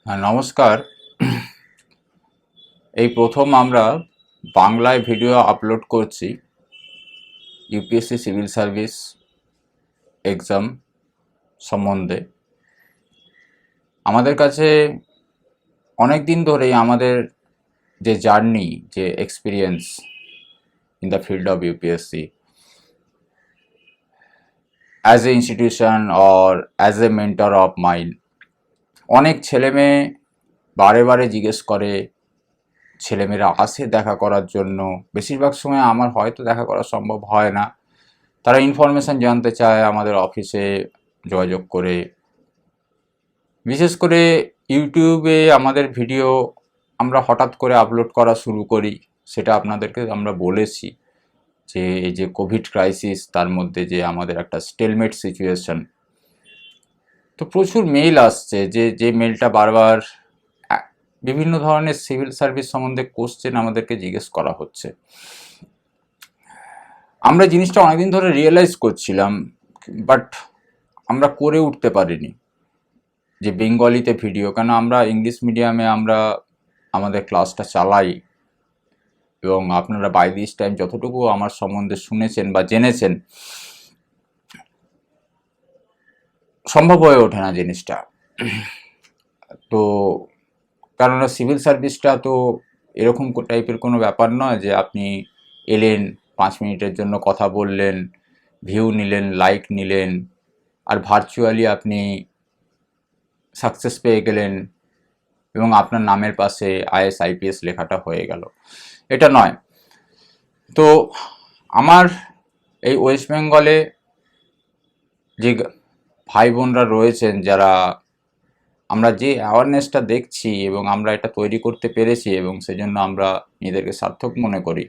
নমস্কার। এই প্রথম আমরা বাংলায় ভিডিও আপলোড করছি ইউপিএসসি সিভিল সার্ভিস এক্সাম সম্বন্ধে। আমাদের কাছে অনেক দিন ধরেই আমাদের যে জার্নি, যে experience in the field of UPSC as a institution or as a mentor of mind, অনেক ছেলেমেয়ে বারে বারে জিজ্ঞেস করে, ছেলেমেয়েরা আসে দেখা করার জন্য। বেশিরভাগ সময় আমার হয়তো দেখা করা সম্ভব হয় না। তারা ইনফরমেশান জানতে চায় আমাদের অফিসে যোগাযোগ করে। বিশেষ করে ইউটিউবে আমাদের ভিডিও আমরা হঠাৎ করে আপলোড করা শুরু করি, সেটা আপনাদেরকে আমরা বলেছি যে এই যে কোভিড ক্রাইসিস, তার মধ্যে যে আমাদের একটা স্টেলমেট সিচুয়েশন। তো প্রচুর মেইল আসছে, যে মেইলটা বারবার বিভিন্ন ধরনের সিভিল সার্ভিস সম্বন্ধে কোশ্চেন আমাদেরকে জিজ্ঞেস করা হচ্ছে। আমরা জিনিসটা অনেকদিন ধরে রিয়েলাইজ করছিলাম, বাট আমরা করে উঠতে পারিনি যে বেঙ্গলিতে ভিডিও, কেন আমরা ইংলিশ মিডিয়ামে আমরা আমাদের ক্লাসটা চালাই, এবং আপনারা বাই দিস টাইম যতটুকু আমার সম্বন্ধে শুনেছেন বা জেনেছেন, সম্ভব হয়ে ওঠে না জিনিসটা। তো কেননা সিভিল সার্ভিসটা তো এরকম টাইপের কোনো ব্যাপার নয় যে আপনি এলেন 5 মিনিটের জন্য কথা বললেন, ভিউ নিলেন, লাইক নিলেন, আর ভার্চুয়ালি আপনি সাকসেস পেয়ে গেলেন এবং আপনার নামের পাশে আইএস আইপিএস লেখাটা হয়ে গেল। এটা নয়। তো আমার এই ওয়েস্ট বেঙ্গলে যে ভাই বোনরা রয়েছেন, যারা আমরা যে অ্যাওয়ারনেসটা দেখছি এবং আমরা এটা তৈরি করতে পেরেছি, এবং সেজন্য আমরা নিজেদেরকে সার্থক মনে করি,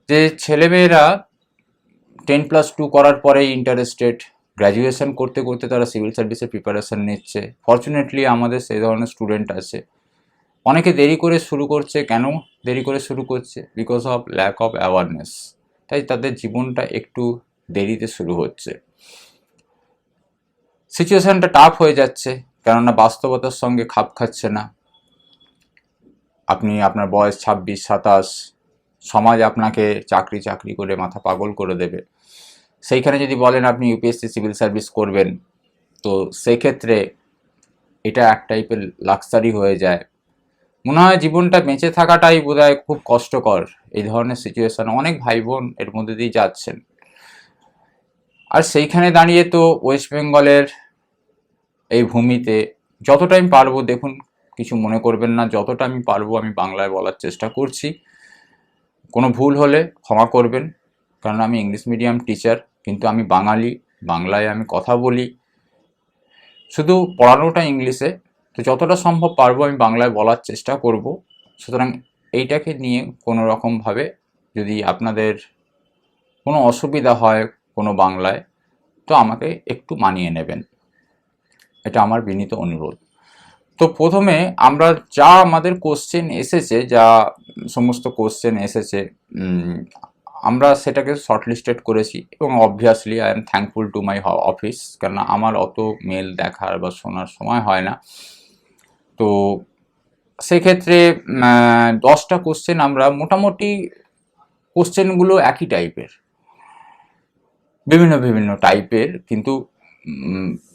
যে ছেলেমেয়েরা 10+2 করার পরেই ইন্টারেস্টেড, গ্র্যাজুয়েশন করতে করতে তারা সিভিল সার্ভিসের প্রিপারেশন নিচ্ছে। ফর্চুনেটলি আমাদের সেই ধরনের স্টুডেন্ট আছে। অনেকে দেরি করে শুরু করছে। কেন দেরি করে শুরু করছে? Because of lack of awareness. তাই তাদের জীবনটা একটু দেরিতে শুরু হচ্ছে। সিচুয়েশানটা টাফ হয়ে যাচ্ছে, কেননা বাস্তবতার সঙ্গে খাপ খাচ্ছে না। আপনি, আপনার বয়স 26-27, সমাজ আপনাকে চাকরি চাকরি করে মাথা পাগল করে দেবে। সেইখানে যদি বলেন আপনি ইউপিএসসি সিভিল সার্ভিস করবেন, তো সেক্ষেত্রে এটা এক টাইপের লাক্সারি হয়ে যায়। মনে হয় জীবনটা বেঁচে থাকাটাই বোধহয় খুব কষ্টকর। এই ধরনের সিচুয়েশান অনেক ভাই বোন এর মধ্যে দিয়ে যাচ্ছেন। আর সেইখানে দাঁড়িয়ে তো ওয়েস্ট বেঙ্গলের এই ভূমিতে যতটা আমি পারবো, দেখুন কিছু মনে করবেন না, যতটা আমি পারবো আমি বাংলায় বলার চেষ্টা করছি। কোনো ভুল হলে ক্ষমা করবেন, কারণ আমি ইংলিশ মিডিয়াম টিচার, কিন্তু আমি বাঙালি, বাংলায় আমি কথা বলি, শুধু পড়ানোটা ইংলিশে। তো যতটা সম্ভব পারবো আমি বাংলায় বলার চেষ্টা করব। সুতরাং এইটাকে নিয়ে কোনো রকমভাবে যদি আপনাদের কোনো অসুবিধা হয় কোনো বাংলায়, তো আমাকে একটু মানিয়ে নেবেন, এটা আমার বিনীত অনুরোধ। তো প্রথমে আমরা যা আমাদের কোশ্চেন এসেছে, যা সমস্ত কোশ্চেন এসেছে, আমরা সেটাকে শর্টলিস্টেড করেছি, এবং obviously I am thankful to my office, কেননা আমার অত মেল দেখার বা শোনার সময় হয় না। তো সেক্ষেত্রে 10টা কোশ্চেন আমরা মোটামুটি, কোশ্চেনগুলো একই টাইপের, বিভিন্ন বিভিন্ন টাইপের, কিন্তু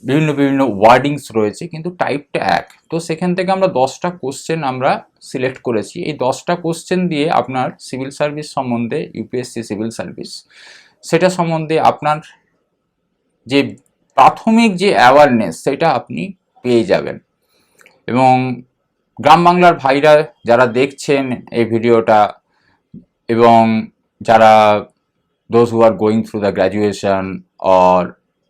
বিভিন্ন বিভিন্ন ওয়ার্ডিংস রয়েছে, কিন্তু টাইপটা এক। তো সেখান থেকে আমরা 10টা কোশ্চেন আমরা সিলেক্ট করেছি। এই 10টা কোশ্চেন দিয়ে আপনার সিভিল সার্ভিস সম্বন্ধে, ইউপিএসসি সিভিল সার্ভিস, সেটা সম্বন্ধে আপনার যে প্রাথমিক যে অ্যাওয়ারনেস, সেটা আপনি পেয়ে যাবেন। এবং গ্রাম বাংলার ভাইরা যারা দেখছেন এই ভিডিওটা, এবং যারা those who are going through the graduation or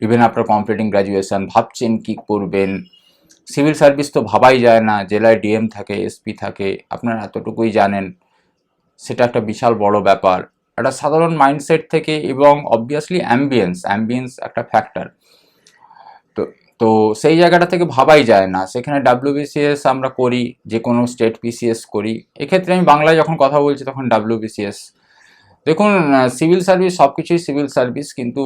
even after completing graduation ভাবছেন কি করবেন, সিভিল সার্ভিস তো ভাবাই যায় না, জেলায় ডিএম থাকে, এসপি থাকে, আপনারা এতটুকুই জানেন, সেটা একটা বিশাল বড় ব্যাপার। একটা সাধারণ মাইন্ডসেট থেকে, এবং অবভিয়াসলি অ্যাম্বিয়েন্স একটা ফ্যাক্টর। তো তো সেই জায়গাটা থেকে ভাবাই যায় না। সেখানে ডাব্লিউবিসিএস আমরা করি, যে কোনো স্টেট পিসিএস করি। এক্ষেত্রে আমি বাংলায় যখন কথা বলছি তখন ডাব্লিউবিসিএস। দেখুন, সিভিল সার্ভিস সব কিছুই সিভিল সার্ভিস, কিন্তু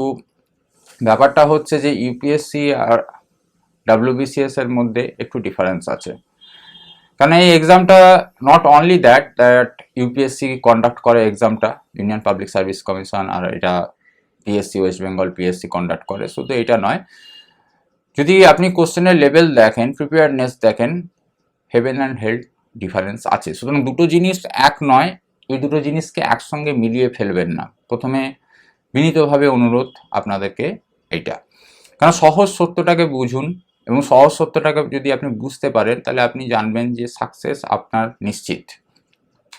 ব্যাপারটা হচ্ছে যে ইউপিএসসি আর WBCS এর মধ্যে একটু ডিফারেন্স আছে। কারণ এই এক্সামটা not only that UPSC conduct করে এক্সামটা, ইউনিয়ন পাবলিক সার্ভিস কমিশন, আর এটা PSC West Bengal PSC conduct করে, শুধু এটা নয়, যদি আপনি কোশ্চেনের লেভেল দেখেন, প্রিপেয়ারনেস দেখেন, হেভেন অ্যান্ড হেল ডিফারেন্স আছে। সুতরাং দুটো জিনিস এক নয়, এই দুটো জিনিসকে একসঙ্গে মিলিয়ে ফেলবেন না। প্রথমে বিনীতভাবে অনুরোধ আপনাদেরকে এইটা, কারণ সহজ সত্যটাকে বুঝুন, এবং সহজ সত্যটাকে যদি আপনি বুঝতে পারেন তাহলে আপনি জানবেন যে সাকসেস আপনার নিশ্চিত।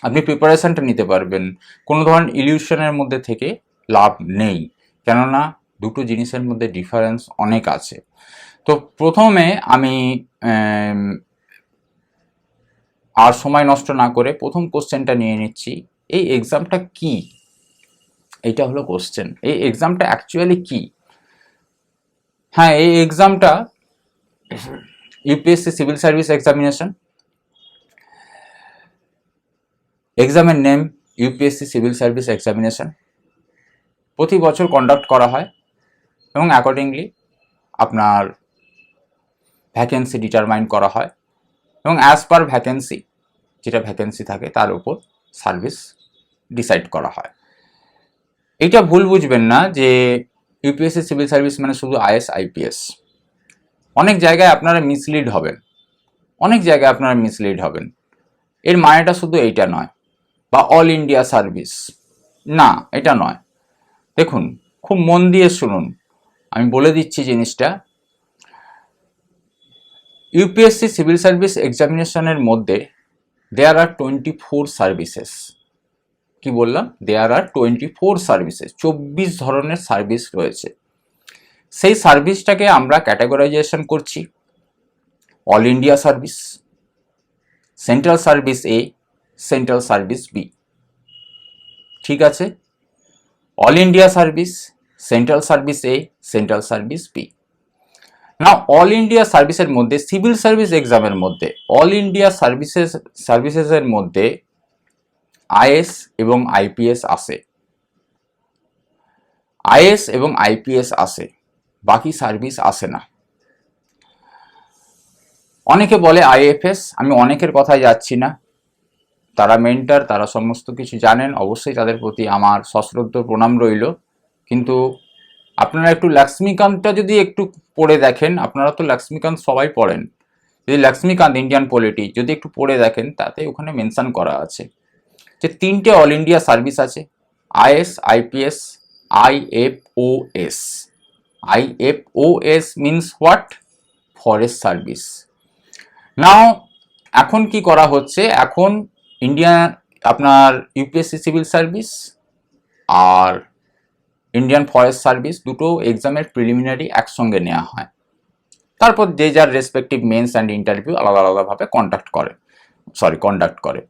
আপনি প্রিপারেশনটা নিতে পারবেন, কোনো ধরনের ইলিউশনের মধ্যে থেকে লাভ নেই, কেননা দুটো জিনিসের মধ্যে ডিফারেন্স অনেক আছে। তো প্রথমে আমি আর সময় নষ্ট না করে প্রথম কোশ্চেনটা নিয়ে নিচ্ছি। এই এক্সামটা কি? এইটা হলো কোশ্চেন, এই এক্সামটা অ্যাকচুয়ালি কি? হ্যাঁ, এই এক্সামটা ইউপিএসসি সিভিল সার্ভিস এক্সামিনেশন। এক্সামের name UPSC civil service examination. প্রতি বছর কন্ডাক্ট করা হয় এবং অ্যাকর্ডিংলি আপনার ভ্যাকেন্সি ডিটারমাইন করা হয়, এবং অ্যাজ পার ভ্যাকেন্সি, যেটা ভ্যাকেন্সি থাকে তার উপর সার্ভিস ডিসাইড করা হয়। এইটা ভুল বুঝবেন না যে ইউপিএসসি সিভিল সার্ভিস মানে শুধু আইএস আইপিএস। অনেক জায়গায় আপনারা মিসলিড হবেন, এর মানেটা শুধু এইটা নয়, বা অল ইন্ডিয়া সার্ভিস না, এটা নয়। দেখুন, খুব মন দিয়ে শুনুন, আমি বলে দিচ্ছি জিনিসটা। ইউপিএসসি সিভিল সার্ভিস এক্সামিনেশনের মধ্যে দেয়ার আর 24 সার্ভিসেস। কি বললাম? দেয়ার আর 24 সার্ভিসেস, 24 ধরনের সার্ভিস রয়েছে। সেই সার্ভিসটাকে আমরা ক্যাটাগরাইজেশন করছি all India service, central service A, central service B. ঠিক আছে? All India service, central service A, central service B. না, অল ইন্ডিয়া সার্ভিসের মধ্যে, সিভিল সার্ভিস এক্সামের মধ্যে অল ইন্ডিয়া সার্ভিসেসের মধ্যে আইএস এবং আইপিএস আসে, আইএস এবং আইপিএস আসে, বাকি সার্ভিস আসে না। অনেকে বলে আইএফএস, আমি অনেকের কথায় যাচ্ছি না, তারা মেন্টার, তারা সমস্ত কিছু জানেন, অবশ্যই তাদের প্রতি আমার সশ্রদ্ধ প্রণাম রইল। কিন্তু আপনারা একটু লক্ষ্মীকান্তটা যদি একটু পড়ে দেখেন, আপনারা তো লক্ষ্মীকান্ত সবাই পড়েন, যদি লক্ষ্মীকান্ত ইন্ডিয়ান পলিটি যদি একটু পড়ে দেখেন, তাতে ওখানে মেনশন করা আছে যে 3টে অল ইন্ডিয়া সার্ভিস আছে, IAS, IPS, IFOS. IFOS means what? Forest service. Now এখন কি করা হচ্ছে, এখন আপনার ইউপিএসসি সিভিল সার্ভিস আর ইন্ডিয়ান ফরেস্ট সার্ভিস দুটো এক্সামের প্রিলিমিনারি একসঙ্গে নেওয়া হয়, তারপর যে যার রেসপেক্টিভ মেন্স অ্যান্ড ইন্টারভিউ আলাদা আলাদাভাবে কন্ডাক্ট করে।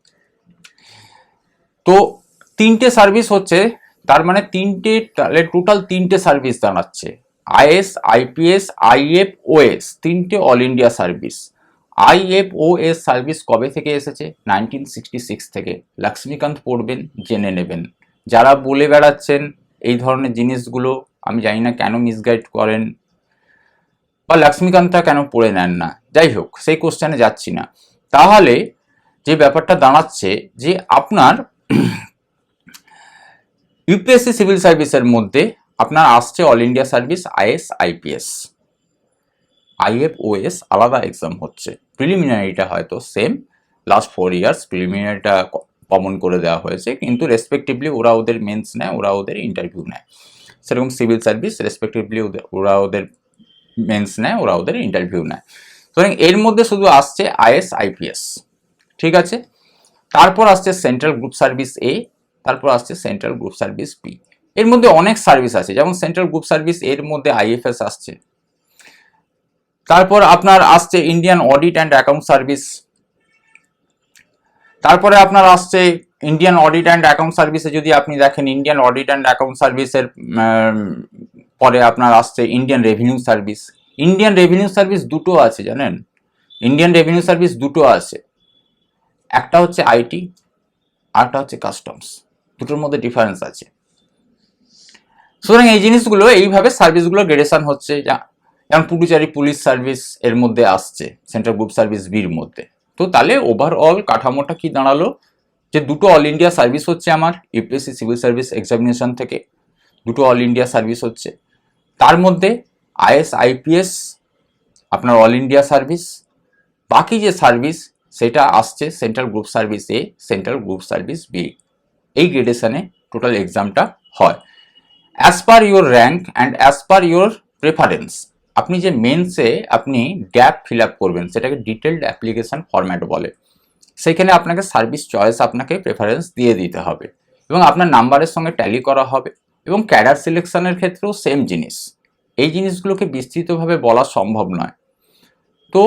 তো 3টে সার্ভিস হচ্ছে, তার মানে টোটাল 3টে সার্ভিস দাঁড়াচ্ছে, আইএস, আইপিএস, আইএফওএস, 3টে অল ইন্ডিয়া সার্ভিস। আইএফওএস সার্ভিস কবে থেকে এসেছে? 1966 থেকে। লক্ষ্মীকান্ত পড়বেন, জেনে নেবেন। যারা বলে বেড়াচ্ছেন এই ধরনের জিনিসগুলো, আমি জানি না কেন মিসগাইড করেন বা লক্ষ্মীকান্তটা কেন পড়ে নেন না, যাই হোক সেই কোশ্চেনে যাচ্ছি না। তাহলে যে ব্যাপারটা দাঁড়াচ্ছে যে আপনার ইউপিএসসি সিভিল সার্ভিসের মধ্যে আপনার আসছে all India service, IAS, IPS. IFOS আলাদা এক্সাম হচ্ছে, প্রিলিমিনারিটা হয়তো সেম, লাস্ট 4 ইয়ার্স প্রিলিমিনারিটা কমন করে দেওয়া হয়েছে, কিন্তু রেসপেক্টিভলি ওরা ওদের মেন্স নেয়, ওরা ওদের ইন্টারভিউ নেয়। সেরকম সিভিল সার্ভিস রেসপেক্টিভলি ওরা ওদের মেন্স নেয়, ওরা ওদের ইন্টারভিউ নেয়। সুতরাং এর মধ্যে শুধু আসছে আইএস, আইপিএস। ঠিক আছে? তারপর আসছে সেন্ট্রাল গ্রুপ সার্ভিস এ, তারপর আসছে সেন্ট্রাল গ্রুপ সার্ভিস বি। এর মধ্যে অনেক সার্ভিস আছে, যেমন সেন্ট্রাল গ্রুপ সার্ভিস এর মধ্যে আইএফএস আসছে, তারপর আপনার আসছে Indian audit and account service, তারপরে আপনার আসছে ইন্ডিয়ান অডিট অ্যান্ড অ্যাকাউন্ট সার্ভিসে যদি আপনি দেখেন, ইন্ডিয়ান অডিট অ্যান্ড অ্যাকাউন্ট সার্ভিসের পরে আপনার আসছে Indian revenue service. Indian revenue service দুটো আছে, জানেন? ইন্ডিয়ান রেভিনিউ সার্ভিস দুটো আছে, একটা হচ্ছে আইটি, আরটা হচ্ছে কাস্টমস। দুটোর মধ্যে ডিফারেন্স আছে। সুতরাং এই জিনিসগুলো, এইভাবে সার্ভিসগুলো গ্রেডেশন হচ্ছে। যেমন পুডুচেরি পুলিশ সার্ভিস এর মধ্যে আসছে, সেন্ট্রাল গ্রুপ সার্ভিস বির মধ্যে। তো তাহলে ওভারঅল কাঠামোটা কি দাঁড়ালো, যে দুটো অল ইন্ডিয়া সার্ভিস হচ্ছে আমার ইউপিএসসি সিভিল সার্ভিস এক্সামিনেশন থেকে, দুটো অল ইন্ডিয়া সার্ভিস হচ্ছে, তার মধ্যে আইএস আইপিএস আপনার অল ইন্ডিয়া সার্ভিস, বাকি যে সার্ভিস সেটা আসছে central group service A, central group service B, এই গ্রেডেশনে টোটাল এক্সামটা হয়। As per your rank and as per your preference, আপনি যে মেন্সে আপনি গ্যাপ ফিল আপ করবেন সেটাকে ডিটেলড অ্যাপ্লিকেশন ফরম্যাট বলে, সেখানে আপনাকে সার্ভিস চয়েস আপনাকে প্রেফারেন্স দিয়ে দিতে হবে এবং আপনার নাম্বারের সঙ্গে ট্যালি করা হবে। এবং ক্যাডার সিলেকশনের ক্ষেত্রেও সেম জিনিস, এই জিনিসগুলোকে বিস্তৃতভাবে বলা সম্ভব নয়। তো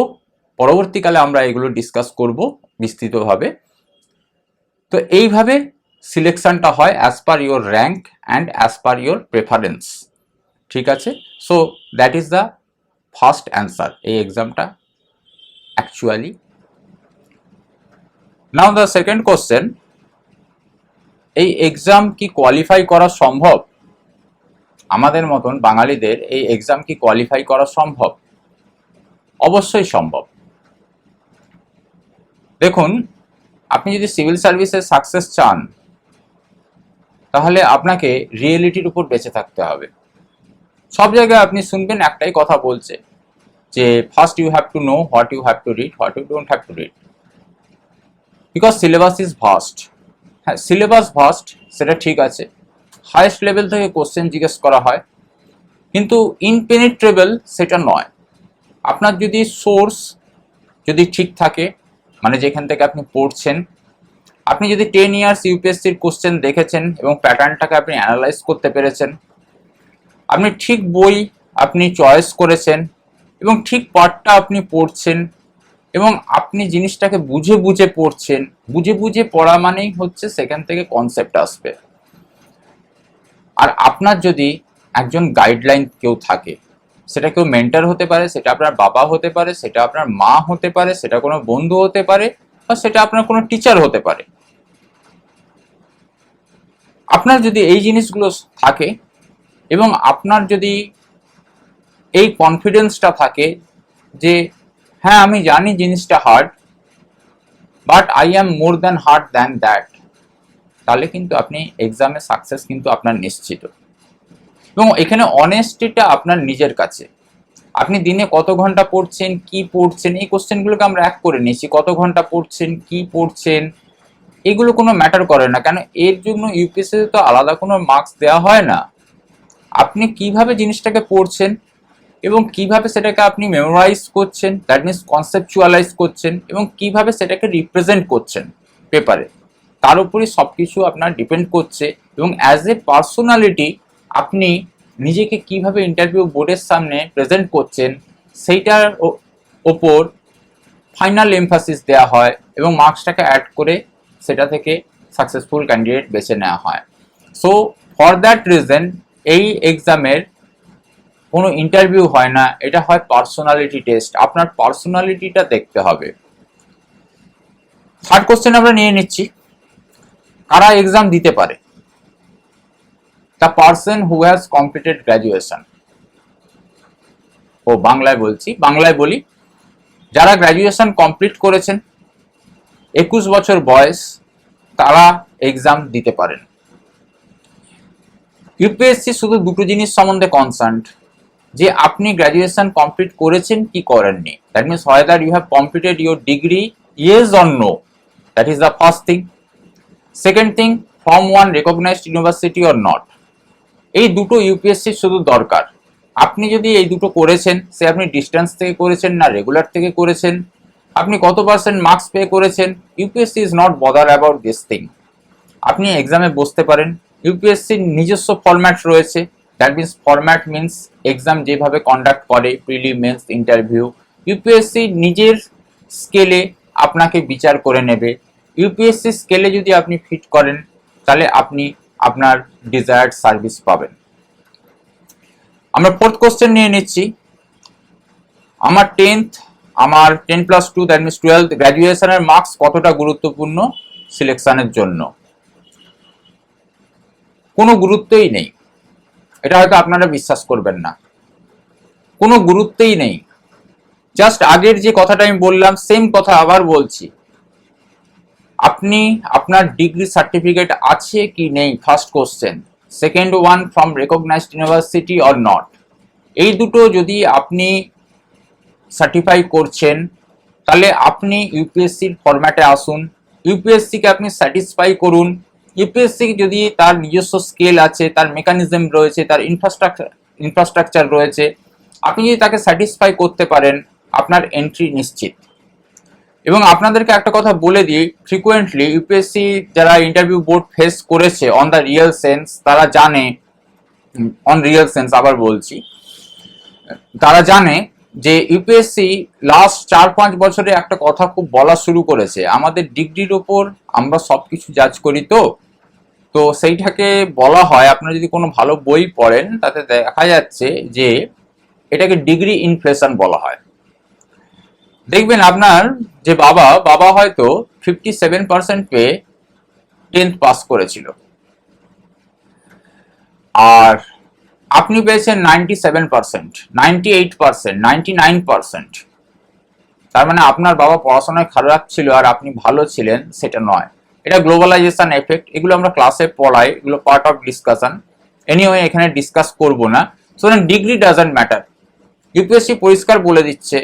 পরবর্তীকালে আমরা এগুলো ডিসকাস করব বিস্তৃতভাবে। তো এইভাবে সিলেকশনটা হয় as per your rank and as per your preference, ঠিক আছে। So that is the first answer এই এক্সামটা actually. Now the second question, এই এক্সাম কি কোয়ালিফাই করা সম্ভব? আমাদের মতন বাঙালিদের এই এক্সাম কি কোয়ালিফাই করা সম্ভব? অবশ্যই সম্ভব। দেখুন, আপনি যদি সিভিল সার্ভিসে সাকসেস চান তাহলে আপনাকে রিয়েলিটির উপর বেঁচে থাকতে হবে। সব জায়গায় আপনি শুনবেন একটাই কথা বলছে যে first you have to know what you have to read, what you don't have to read, because syllabus is vast. হ্যাঁ, সিলেবাস ভাস্ট, সেটা ঠিক আছে, হাইয়েস্ট লেভেল থেকে কোশ্চেন জিজ্ঞেস করা হয়, কিন্তু ইনপেনিট্রেবল সেটা নয়। আপনার যদি সোর্স যদি ঠিক থাকে, মানে যেখান থেকে আপনি পড়ছেন, আপনি যদি 10 ইয়ার্স ইউপিএসসির কোশ্চেন দেখেছেন এবং প্যাটার্নটাকে আপনি অ্যানালাইজ করতে পেরেছেন, আপনি ঠিক বই আপনি চয়েস করেছেন এবং ঠিক পার্টটা আপনি পড়ছেন এবং আপনি জিনিসটাকে বুঝে বুঝে পড়ছেন, বুঝে বুঝে পড়া মানেই হচ্ছে সেখান থেকে কনসেপ্ট আসবে। আর আপনার যদি একজন গাইডলাইন কেউ থাকে, সেটা কেউ মেন্টর হতে পারে, সেটা আপনার বাবা হতে পারে, সেটা আপনার মা হতে পারে, সেটা কোনো বন্ধু হতে পারে, বা সেটা আপনার কোনো টিচার হতে পারে, আপনার যদি এই জিনিসগুলো থাকে এবং আপনার যদি এই কনফিডেন্সটা থাকে যে হ্যাঁ আমি জানি জিনিসটা hard, but I am more than hard than that, তাহলে কিন্তু আপনি এক্সামে সাকসেস কিন্তু আপনার নিশ্চিত। এবং এখানে অনেস্টিটা আপনার নিজের কাছে, আপনি দিনে কত ঘন্টা পড়ছেন, কি পড়ছেন, এই কোশ্চেনগুলোকে আমরা এক করে নিয়েছি, কত ঘন্টা পড়ছেন, কি পড়ছেন, এগুলো কোনো ম্যাটার করে না, কেন এর জন্য ইউপিএসসিতে তো আলাদা কোনো মার্কস দেওয়া হয় না। আপনি কিভাবে জিনিসটাকে পড়ছেন এবং কিভাবে সেটাকে আপনি মেমোরাইজ করছেন, দ্যাট মিনস কনসেপচুয়ালাইজ করছেন, এবং কিভাবে সেটাকে রিপ্রেজেন্ট করছেন পেপারে, তার উপরই সব কিছু আপনার ডিপেন্ড করছে। এবং অ্যাজ এ পার্সোনালিটি আপনি নিজেকে কিভাবে ইন্টারভিউ বোর্ডের সামনে প্রেজেন্ট করছেন সেইটার ওপর ফাইনাল এমফাসিস দেওয়া হয় এবং মার্কসটাকে অ্যাড করে সেটা থেকে সাকসেসফুল ক্যান্ডিডেট বেছে নেওয়া হয়। সো ফর দ্যাট রিজন এই এক্সামের কোনো ইন্টারভিউ হয় না, এটা হয় পার্সোনালিটি টেস্ট, আপনার পার্সোনালিটিটা দেখতে হবে। থার্ড কোশ্চেন আমরা নিয়ে নিচ্ছি, কারা এক্সাম দিতে পারে? The person who has completed graduation. ও বাংলায় বলছি, বাংলায় বলি, যারা গ্র্যাজুয়েশন কমপ্লিট করেছেন, 21 বছর বয়স, তারা এক্সাম দিতে পারেন। ইউপিএসসি শুধু দুটো জিনিস সম্বন্ধে কনসার্নড, যে আপনি গ্র্যাজুয়েশন কমপ্লিট করেছেন কি করেননি, that means whether you have completed your degree, yes or no, that is the first thing. Second thing, from one recognised university or not. এই দুটো ইউপিএসসি শুধু দরকার। আপনি যদি এই দুটো করেছেন, সে আপনি ডিস্টেন্স থেকে করেছেন না রেগুলার থেকে করেছেন, আপনি কত পার্সেন্ট মার্কস পে করেছেন, UPSC is not bother about this thing. আপনি এক্সামে বসতে পারেন, ইউপিএসসির নিজস্ব ফরম্যাট রয়েছে, that means format means exam যেভাবে কন্ডাক্ট করে, প্রিলি, মেন্স, ইন্টারভিউ, ইউপিএসসি নিজের স্কেলে আপনাকে বিচার করে নেবে। ইউপিএসসি স্কেলে যদি আপনি ফিট করেন তাহলে আপনি আপনার ডিজায়ার্ড সার্ভিস পাবেন। আমরা ফোর্থ কোশ্চেন নিয়ে নিচ্ছি, আমার 10+2 দ্যাট মিনস 12 গ্র্যাজুয়েশনের মার্কস কতটা গুরুত্বপূর্ণ সিলেকশনের জন্য? কোনো গুরুত্বই নেই, এটা হয়তো আপনারা বিশ্বাস করবেন না। কোনো গুরুত্বই নেই। জাস্ট আগের যে কথাটা আমি বললাম সেম কথা আবার বলছি, আপনি আপনার ডিগ্রি সার্টিফিকেট আছে কি নেই, first question. Second one, from recognized university or not. এই দুটো যদি আপনি সার্টিফাই করছেন তাহলে আপনি ইউপিএসসির ফরম্যাটে আসুন, ইউপিএসসিকে আপনি স্যাটিসফাই করুন। ইউপিএসসি যদি তার নিজস্ব স্কেল আছে, তার মেকানিজম রয়েছে, তার ইনফ্রাস্ট্রাকচার রয়েছে, আপনি যদি তাকে স্যাটিসফাই করতে পারেন আপনার এন্ট্রি নিশ্চিত। এবং আপনাদেরকে একটা কথা বলে দিই, ফ্রিকুয়েন্টলি ইউপিএসসি যারা ইন্টারভিউ বোর্ড ফেস করেছে অন দ্য রিয়েল সেন্স, তারা জানে, অন রিয়েল সেন্স আবার বলছি, তারা জানে যে ইউপিএসসি লাস্ট 4-5 বছরে একটা কথা খুব বলা শুরু করেছে, আমাদের ডিগ্রির ওপর আমরা সবকিছু জাজ করি। তো সেইটাকে বলা হয়, আপনারা যদি কোনো ভালো বই পড়েন তাতে দেখা যাচ্ছে যে এটাকে ডিগ্রি ইনফ্লেশন বলা হয়। দেখবেন আপনার যে বাবা হয়তো 57% পেয়ে 10th পাস করেছিল, আর আপনি পেয়েছেন 97%, 98%, 99%। তার মানে আপনার বাবা পড়াশোনায় খারাপ ছিল আর আপনি ভালো ছিলেন সেটা নয়। এটা গ্লোবালাইজেশন এফেক্ট, এগুলো আমরা ক্লাসে পড়াই, এগুলো পার্ট অফ ডিসকাশন। এনিওয়ে এখানে ডিসকাস করব না। সুতরাং ডিগ্রি ডাজন্ট ম্যাটার। ইউপিএসসি পরিষ্কার বলে দিচ্ছে,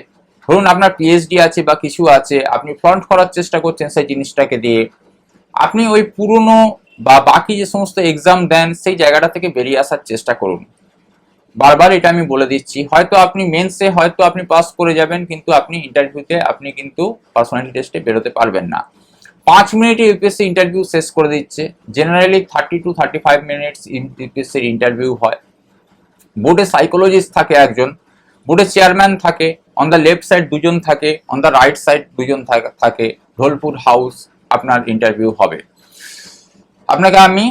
ধরুন আপনার পিএইচডি আছে বা কিছু আছে, আপনি ফ্রন্ট করার চেষ্টা করছেন সেই জিনিসটাকে দিয়ে, আপনি ওই পুরনো বা বাকি যে সমস্ত এক্সাম দেন সেই জায়গাটা থেকে বেরিয়ে আসার চেষ্টা করুন। বারবার এটা আমি বলে দিচ্ছি, হয়তো আপনি মেন্সে হয়তো আপনি পাস করে যাবেন, কিন্তু আপনি ইন্টারভিউতে আপনি কিন্তু পার্সোনালিটি টেস্টে বেরোতে পারবেন না। 5 মিনিটে ইউপিএসসি ইন্টারভিউ শেষ করে দিচ্ছে। জেনারেলি 30 to 35 মিনিটস ইউপিএসসির ইন্টারভিউ হয়। বোর্ডে সাইকোলজিস্ট থাকে একজন, বোর্ডে চেয়ারম্যান থাকে, অন দ্য লেফট সাইড দুজন থাকে, অন দ্য রাইট সাইড দুজন থাকে। ঢোলপুর হাউস আপনার ইন্টারভিউ হবে। আপনাকে আমি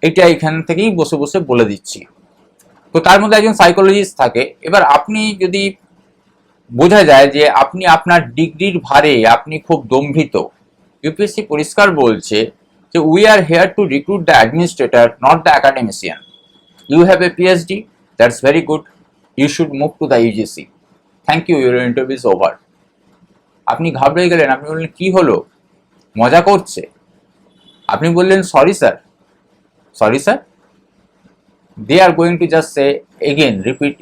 এটা এখান থেকেই বসে বসে বলে দিচ্ছি। তো তার মধ্যে একজন সাইকোলজিস্ট থাকে। এবার আপনি যদি বোঝা যায় যে আপনি আপনার ডিগ্রির ভারে আপনি খুব দম্ভিত, ইউপিএসসি পরিষ্কার বলছে যে we are here to recruit the administrator, not the academician. You have a PhD, that's very good, you should move to the UGC. Thank you, your interview is over. আপনি ঘাবড়ে গেলেন, আপনি বললেন কি হলো, মজা করছে? আপনি বললেন sorry sir, sorry sir. They are going to just say again,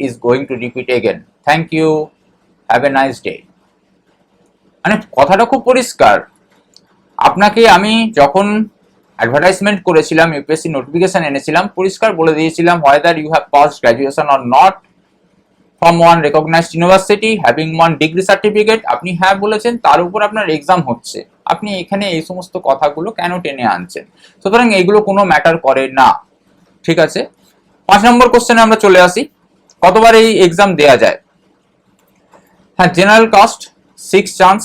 is going to repeat again. Thank you, have a nice day. মানে কথাটা খুব পরিষ্কার। আপনাকে আমি যখন অ্যাডভার্টাইজমেন্ট করেছিলাম, ইউপিএসসি নোটিফিকেশন এনেছিলাম, পরিষ্কার বলে দিয়েছিলাম whether you have passed graduation or not from one recognized university having one degree certificate, আপনি হ্যাঁ বলেছেন, তার উপর আপনার এক্সাম হচ্ছে, আপনি এখানে এই সমস্ত কথাগুলো কেন টেনে আনছেন? সুতরাং এইগুলো কোনো ম্যাটার করে না, ঠিক আছে? 5 নম্বর কোশ্চেনে আমরা চলে আসি, কতবার এই এক্সাম দেয়া যায়? হ্যাঁ, general caste 6 chance,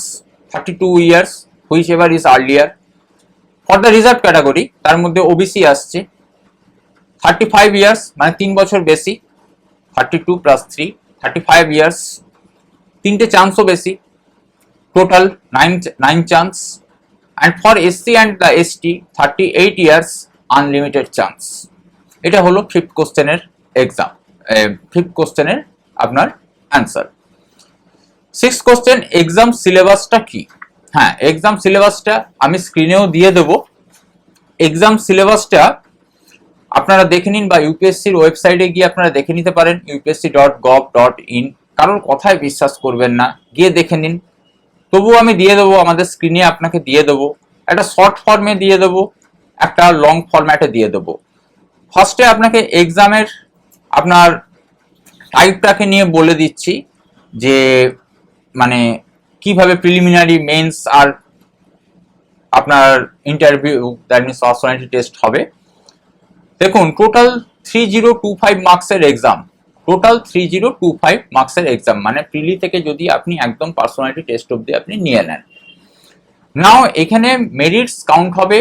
32 years, whichever is earlier. For the reserve category, তার মধ্যে ওবিসি আসছে, 35 ইয়ার্স মানে 3 বছর বেশি, 32 + 3, 35 ইয়ার্স, 3টে চান্সও বেশি, total 9 chance. And for SC and the ST 38 years, unlimited chance. এটা হলো 5th কোশ্চেনের এক্সাম, 5th কোশ্চেনের আপনার অ্যান্সার। 6th কোশ্চেন, এক্সাম সিলেবাসটা কি? হ্যাঁ, এক্সাম সিলেবাসটা আমি স্ক্রিনেও দিয়ে দেবো। এক্সাম সিলেবাসটা আপনারা দেখে নিন, বা ইউপিএসসির ওয়েবসাইটে গিয়ে আপনারা দেখে নিতে পারেন, upsc.gov.in। কারোর কথায় বিশ্বাস করবেন না, গিয়ে দেখে নিন। তবুও আমি দিয়ে দেবো, আমাদের স্ক্রিনে আপনাকে দিয়ে দেবো, একটা শর্ট ফর্মে দিয়ে দেবো, একটা লং ফরম্যাটে দিয়ে দেবো। ফার্স্টে আপনাকে এক্সামের আপনার টাইপটাকে নিয়ে বলে দিচ্ছি, যে মানে কিভাবে প্রিলিমিনারি, মেন্স আর আপনার interview, that means personality test হবে। দেখুন, টোটাল 3025 মার্কসের এক্সাম, টোটাল 3025 মার্কসের এক্সাম, মানে প্রিলি থেকে যদি আপনি একদম পার্সোনালিটি টেস্ট অবধি আপনি নিয়ে নেন। নাও এখানে মেরিটস কাউন্ট হবে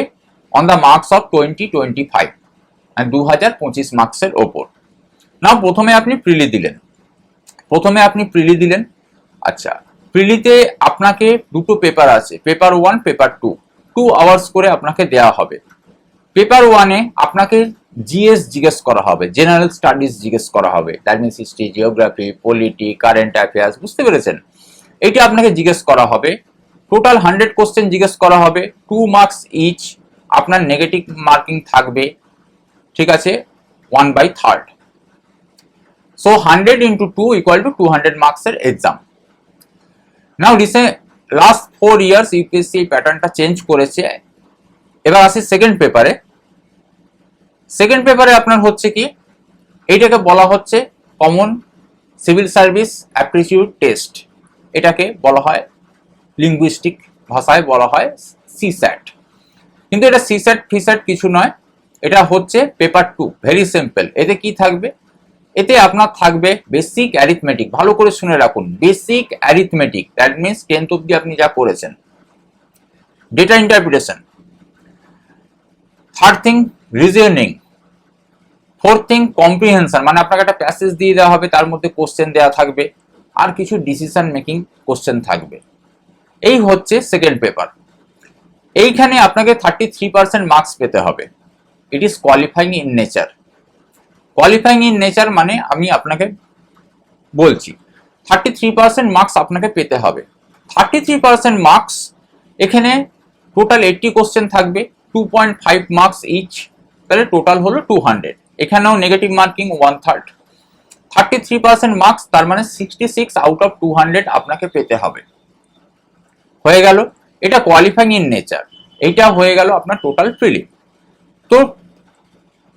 অন দ্য মার্কস অফ 2025, 2025 মার্কসের ওপর। নাও প্রথমে আপনি প্রিলি দিলেন। আচ্ছা, প্রিলিতে আপনাকে দুটো পেপার আছে, পেপার 1, পেপার 2, 2 আওয়ার্স করে আপনাকে দেওয়া হবে। পেপার 1-এ আপনাকে জিএস জিজ্ঞেস করা হবে, জেনারেল স্টাডিজ জিজ্ঞেস করা হবে, that means history, geography, polity, current affairs, বুঝতে পেরেছেন? এটা আপনাকে জিজ্ঞেস করা হবে। টোটাল 100 কোশ্চেন জিজ্ঞেস করা হবে, 2 মার্কস ইচ। আপনার নেগেটিভ মার্কিং থাকবে, ঠিক আছে, 1/3। So 100 into 2 equal to 200 marks এর এক্সাম। নাও লাস্ট 4 ইয়ার্স ইউপিএসসি এই প্যাটার্নটা চেঞ্জ করেছে। এবার আসি সেকেন্ড পেপারে। সেকেন্ড পেপারে আপনার হচ্ছে কি, এইটাকে বলা হচ্ছে common civil service aptitude test. এটাকে বলা হয় লিঙ্গুইস্টিক ভাষায় বলা হয় সিস্যাট। কিন্তু এটা সিস্যাট ফিস্যাট কিছু নয়, এটা হচ্ছে পেপার 2, ভেরি সিম্পল। এতে কি থাকবে? এতে আপনার থাকবে বেসিক অ্যারিথমেটিক, ভালো করে শুনে রাখুন, basic arithmetic, that means 10th অবধি আপনি যা করেছেন, data interpretation, third thing reasoning, fourth thing comprehension, মানে আপনাকে একটা প্যাসেজ দিয়ে দেওয়া হবে, তার মধ্যে কোশ্চেন দেওয়া থাকবে, আর কিছু ডিসিশন মেকিং কোশ্চেন থাকবে। এই হচ্ছে সেকেন্ড পেপার। এইখানে আপনাকে 33% মার্কস পেতে হবে। It is qualifying in nature. Qualifying in nature মানে আমি আপনাকে বলছি 33% মার্কস আপনাকে পেতে হবে। 33% মার্কস, এখানে টোটাল 80 কোশ্চেন থাকবে, 2.5 মার্কস ইচ, তাহলে টোটাল হলো 200। এখানেও নেগেটিভ মার্কিং 1/3। 33% মার্কস, তার মানে 66 আউট অফ 200 আপনাকে পেতে হবে। হয়ে গেল, এটা কোয়ালিফাইং ইন নেচার। এইটা হয়ে গেল আপনার টোটাল প্রিলিম। তো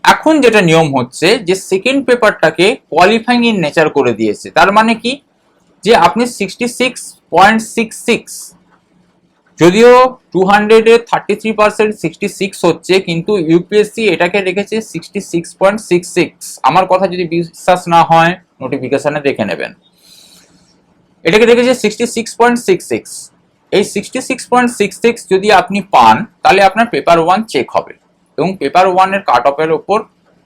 এখন যেটা নিয়ম হচ্ছে যে সেকেন্ড পেপারটাকে কোয়ালিফাইং ইন নেচার করে দিয়েছে। তার মানে কি, যে আপনি 66.66, যদিও 200 এর 33% 66 হচ্ছে, কিন্তু ইউপিএসসি এটাকে রেখেছে 66.66। আমার কথা যদি বিশ্বাস না হয় নোটিফিকেশনে দেখে নেবেন, এটাকে রেখেছে 66.66। এই 66.66 যদি আপনি পান, তাহলে আপনার পেপার 1 চেক হবে, এবং পেপার 1 এর কাট অফের উপর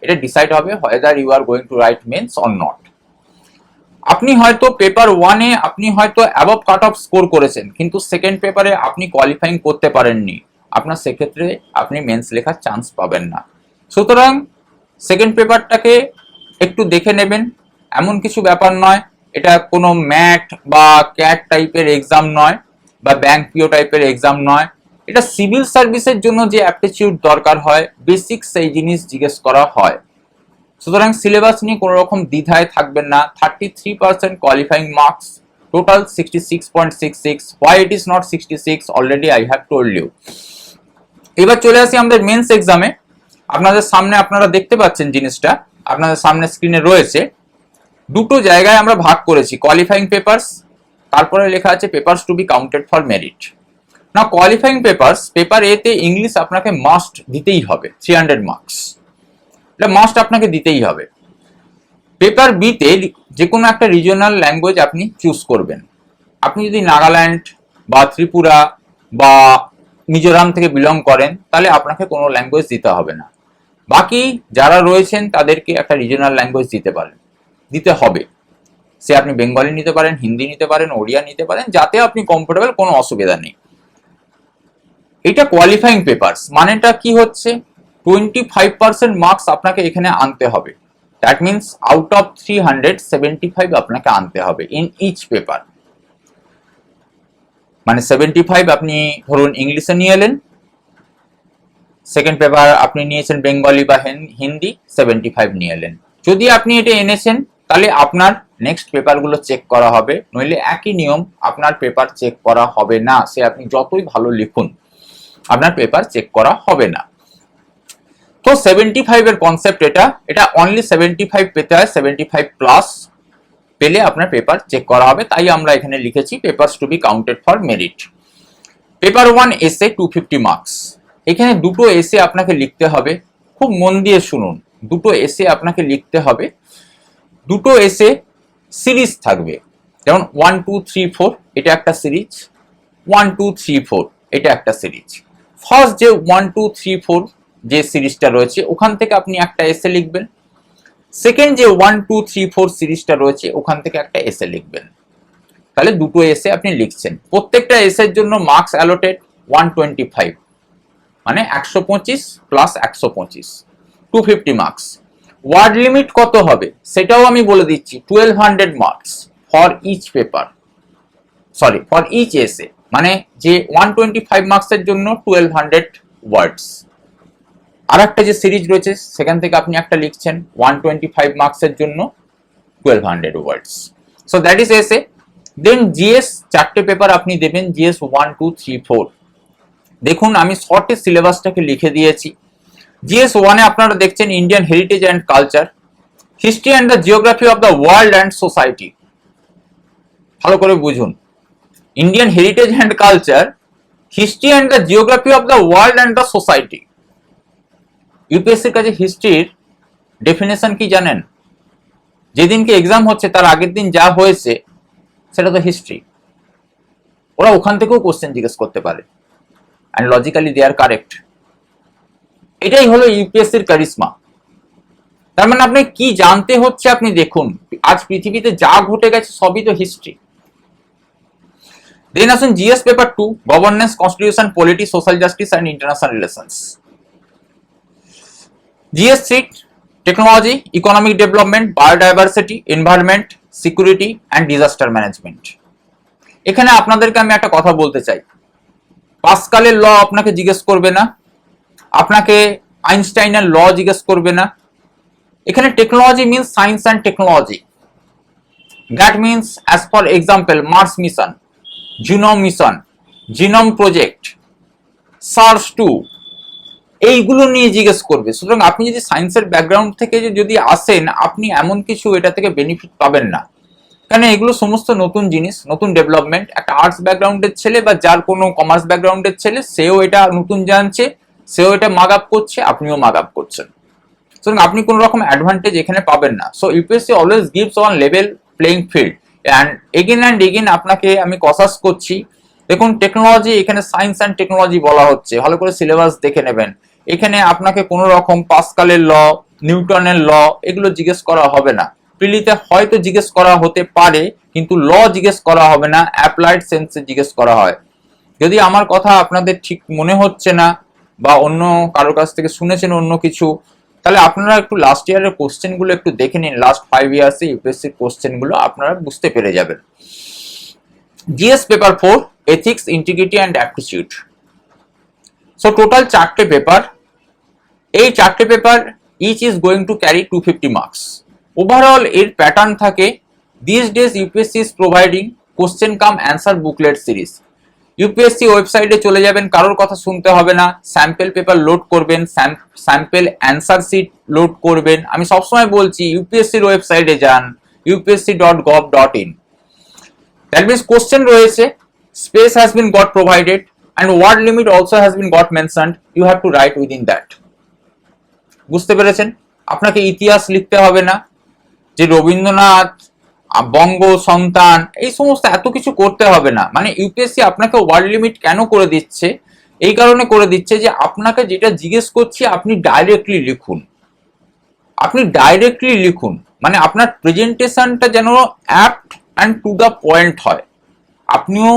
এটা ডিসাইড হবে whether you are going to write mains or not। আপনি হয়তো পেপার 1 এ আপনি হয়তো অ্যাবভ কাট অফ স্কোর করেছেন, কিন্তু সেকেন্ড পেপারে আপনি কোয়ালিফাইং করতে পারেননি, আপনার সেক্ষেত্রে আপনি মেন্স লেখার চান্স পাবেন না। সুতরাং সেকেন্ড পেপারটাকে একটু দেখে নেবেন। এমন কিছু ব্যাপার নয়, এটা কোনো ম্যাট বা ক্যাট টাইপের এক্সাম নয়, বা ব্যাংক পিও টাইপের এক্সাম নয়। এটা সিভিল সার্ভিসের জন্য যে অ্যাপটিটিউড দরকার হয়, বেসিক সেই জিনিস জিজ্ঞেস করা হয়। সুতরাং সিলেবাস নিয়ে কোনো রকম দ্বিধায় থাকবেন না। 33% qualifying marks, total 66.66। why it is not 66 already I have told you। এবার চলে আসি আমাদের মেন্স এক্সামে। আপনাদের সামনে আপনারা দেখতে পাচ্ছেন জিনিসটা, আপনাদের সামনে স্ক্রিনে রয়েছে। দুটো জায়গায় আমরা ভাগ করেছি, কোয়ালিফাইং পেপারস, তারপরে লেখা আছে papers to be counted for merit. না, কোয়ালিফাইং পেপারস, পেপার এ তে ইংলিশ আপনাকে মাস্ট দিতেই হবে, 300 মার্কস, এটা মাস্ট আপনাকে দিতেই হবে। পেপার বি তে যে কোনো একটা রিজিওনাল ল্যাঙ্গুয়েজ আপনি চুজ করবেন। আপনি যদি নাগাল্যান্ড বা ত্রিপুরা বা মিজোরাম থেকে বিলং করেন, তাহলে আপনাকে কোনো ল্যাঙ্গুয়েজ দিতে হবে না। বাকি যারা রয়েছেন তাদেরকে একটা রিজিওনাল ল্যাঙ্গুয়েজ দিতে হবে। সে আপনি বেঙ্গলি নিতে পারেন, হিন্দি নিতে পারেন, ওড়িয়া নিতে পারেন, যাতে আপনি কমফোর্টেবল, কোনো অসুবিধা নেই। এটা কোয়ালিফাইং পেপারস মানেটা কি হচ্ছে, 25% মার্কস আপনাকে এখানে আনতে হবে। দ্যাট মিনস আউট অফ 375 আপনাকে আনতে হবে ইন ইচ পেপার। মানে 75 আপনি ধরুন ইংলিশে নিয়ে এলেন, সেকেন্ড পেপার আপনি নিয়েছেন বেঙ্গলি বা হিন্দি, 75 নিয়ে এলেন। যদি আপনি এটা এনেছেন, তাহলে আপনার নেক্সট পেপারগুলো চেক করা হবে, নইলে একই নিয়ম, আপনার পেপার চেক করা হবে না। সে আপনি যতই ভালো লিখুন, আপনার পেপার চেক করা হবে না। তো 75 এর কনসেপ্ট এটা অনলি 75 পেতে হয়, 75 প্লাস পেলে আপনার পেপার চেক করা হবে। তাই আমরা এখানে লিখেছি papers to be counted for merit. Paper 1 essay 250 marks. এখানে দুটো এসে আপনাকে লিখতে হবে, খুব মন দিয়ে শুনুন, দুটো এসে আপনাকে লিখতে হবে। দুটো এসে সিরিজ থাকবে, যেমন 1 2 3 4 এটা একটা সিরিজ, 1 2 3 4 এটা একটা সিরিজ। ফার্স্ট যে 1 2 3 4 যে সিরিজটা রয়েছে, ওখান থেকে আপনি একটা এসে লিখবেন। সেকেন্ড যে 1 2 3 4 সিরিজটা রয়েছে, ওখান থেকে একটা এসে লিখবেন। তাহলে দুটো এসে আপনি লিখছেন। প্রত্যেকটা এসের জন্য মার্কস অ্যালোটেড 125, মানে 125 প্লাস 125। 250 মার্কস। ওয়ার্ড লিমিট কত হবে সেটাও আমি বলে দিচ্ছি, 1200 marks for each paper, sorry for each essay, মানে যে 125 মার্কসের জন্য 1200 ওয়ার্ডস। আর একটা যে সিরিজ রয়েছে সেখান থেকে আপনি একটা লিখছেন 125 মার্কসের জন্য 1200 ওয়ার্ডস। সো দ্যাট ইজ এসে। দেন জিএস 4টে পেপার আপনি দেবেন, জিএস 1 2 3 4। দেখুন আমি শর্টে সিলেবাসটাকে লিখে দিয়েছি। জিএস 1 এ আপনারা দেখছেন Indian heritage and culture, history and the geography of the world and society. ভালো করে বুঝুন, Indian heritage and culture, history and the geography of the world and the society. ইউপিএসসির কাছে হিস্ট্রির ডেফিনেশন কি জানেন? যেদিনকে এক্সাম হচ্ছে তার আগের দিন যা হয়েছে সেটা তো হিস্ট্রি। ওরা ওখান থেকেও কোশ্চেন জিজ্ঞেস করতে পারে, and logically they are correct. এটাই হলো ইউপিএসসির কারিশমা। তার মানে আপনি কি জানতে হচ্ছে আপনি দেখুন, আজ পৃথিবীতে যা ঘটে গেছে সবই তো হিস্ট্রি। দেন আসুন GS paper 2, governance, constitution, polity, social justice and international relations. GS 3, technology, economic development, biodiversity, environment, security and disaster management. এখানে আপনাদেরকে আমি একটা কথা বলতে চাই, পাস্কালের ল আপনাকে জিজ্ঞেস করবে না, আপনাকে আইনস্টাইনের ল জিজ্ঞেস করবে না। এখানে technology means science and technology. That means as for example Mars mission, genome mission, genome project, SARS 2, এইগুলো নিয়ে জিজ্ঞেস করবে। সুতরাং আপনি যদি সায়েন্সের ব্যাকগ্রাউন্ড থেকে যদি আসেন, আপনি এমন কিছু এটা থেকে বেনিফিট পাবেন না, কারণ এগুলো সমস্ত নতুন জিনিস, নতুন ডেভেলপমেন্ট। একটা আর্টস ব্যাকগ্রাউন্ডের ছেলে বা যার কোনো কমার্স ব্যাকগ্রাউন্ডের ছেলে, সেও এটা নতুন জানছে, সেও এটা মাগ আপ করছে, আপনিও মাগ আপ করছেন। সুতরাং আপনি কোনো রকম অ্যাডভান্টেজ এখানে পাবেন না। So UPSC always gives on level playing field, and again আপনাকে আমি কসাস করছি। দেখুন টেকনোলজি, এখানে সায়েন্স অ্যান্ড টেকনোলজি বলা হচ্ছে, ভালো করে সিলেবাস দেখে নেবেন। এখানে আপনাকে কোনো রকম পাস্কালের ল, নিউটনের ল এগুলো জিজ্ঞেস করা হবে না। প্রিলিতে হয়তো জিজ্ঞেস করা হতে পারে, কিন্তু ল জিজ্ঞেস করা হবে না, অ্যাপ্লাইড সেন্সে জিজ্ঞেস করা হয়। যদি আমার কথা আপনাদের ঠিক মনে হচ্ছে না বা অন্য কারোর কাছ থেকে শুনেছেন অন্য কিছু, তাহলে আপনারা একটু লাস্ট ইয়ারের কোশ্চেনগুলো একটু দেখে নিন, লাস্ট 5 ইয়ার্সে ইউপিএসসির কোশ্চেনগুলো আপনারা বুঝতে পেরে যাবেন। GS paper 4, ethics, integrity and aptitude. So total 4টে পেপার। এই 4টে paper each is going to carry 250 marks. Overall এর প্যাটার্ন থাকে, this days UPSC is providing question cum answer booklet series. UPSC ওয়েবসাইটে চলে যাবেন, কারোর কথা শুনতে হবে না, স্যাম্পল পেপার লোড করবেন, স্যাম্পল অ্যান্সার শিট লোড করবেন। আমি সবসময় বলছি ইউপিএসসির ওয়েবসাইটে যান, upsc.gov.in। দ্যাট মিনস কোশ্চেন রয়েছে, space has been got provided and word limit also has been got mentioned, you have to write within that. বুঝতে পেরেছেন? আপনাকে ইতিহাস লিখতে হবে না, যে রবীন্দ্রনাথ, বঙ্গ সন্তান, এই সমস্ত এত কিছু করতে হবে না। মানে ইউপিএসসি আপনাকে ওয়ার্ড লিমিট কেন করে দিচ্ছে? এই কারণে করে দিচ্ছে যে আপনাকে যেটা জিজ্ঞেস করছি আপনি ডাইরেক্টলি লিখুন, আপনি ডাইরেক্টলি লিখুন, মানে আপনার প্রেজেন্টেশনটা যেন apt and to the point হয়। আপনিও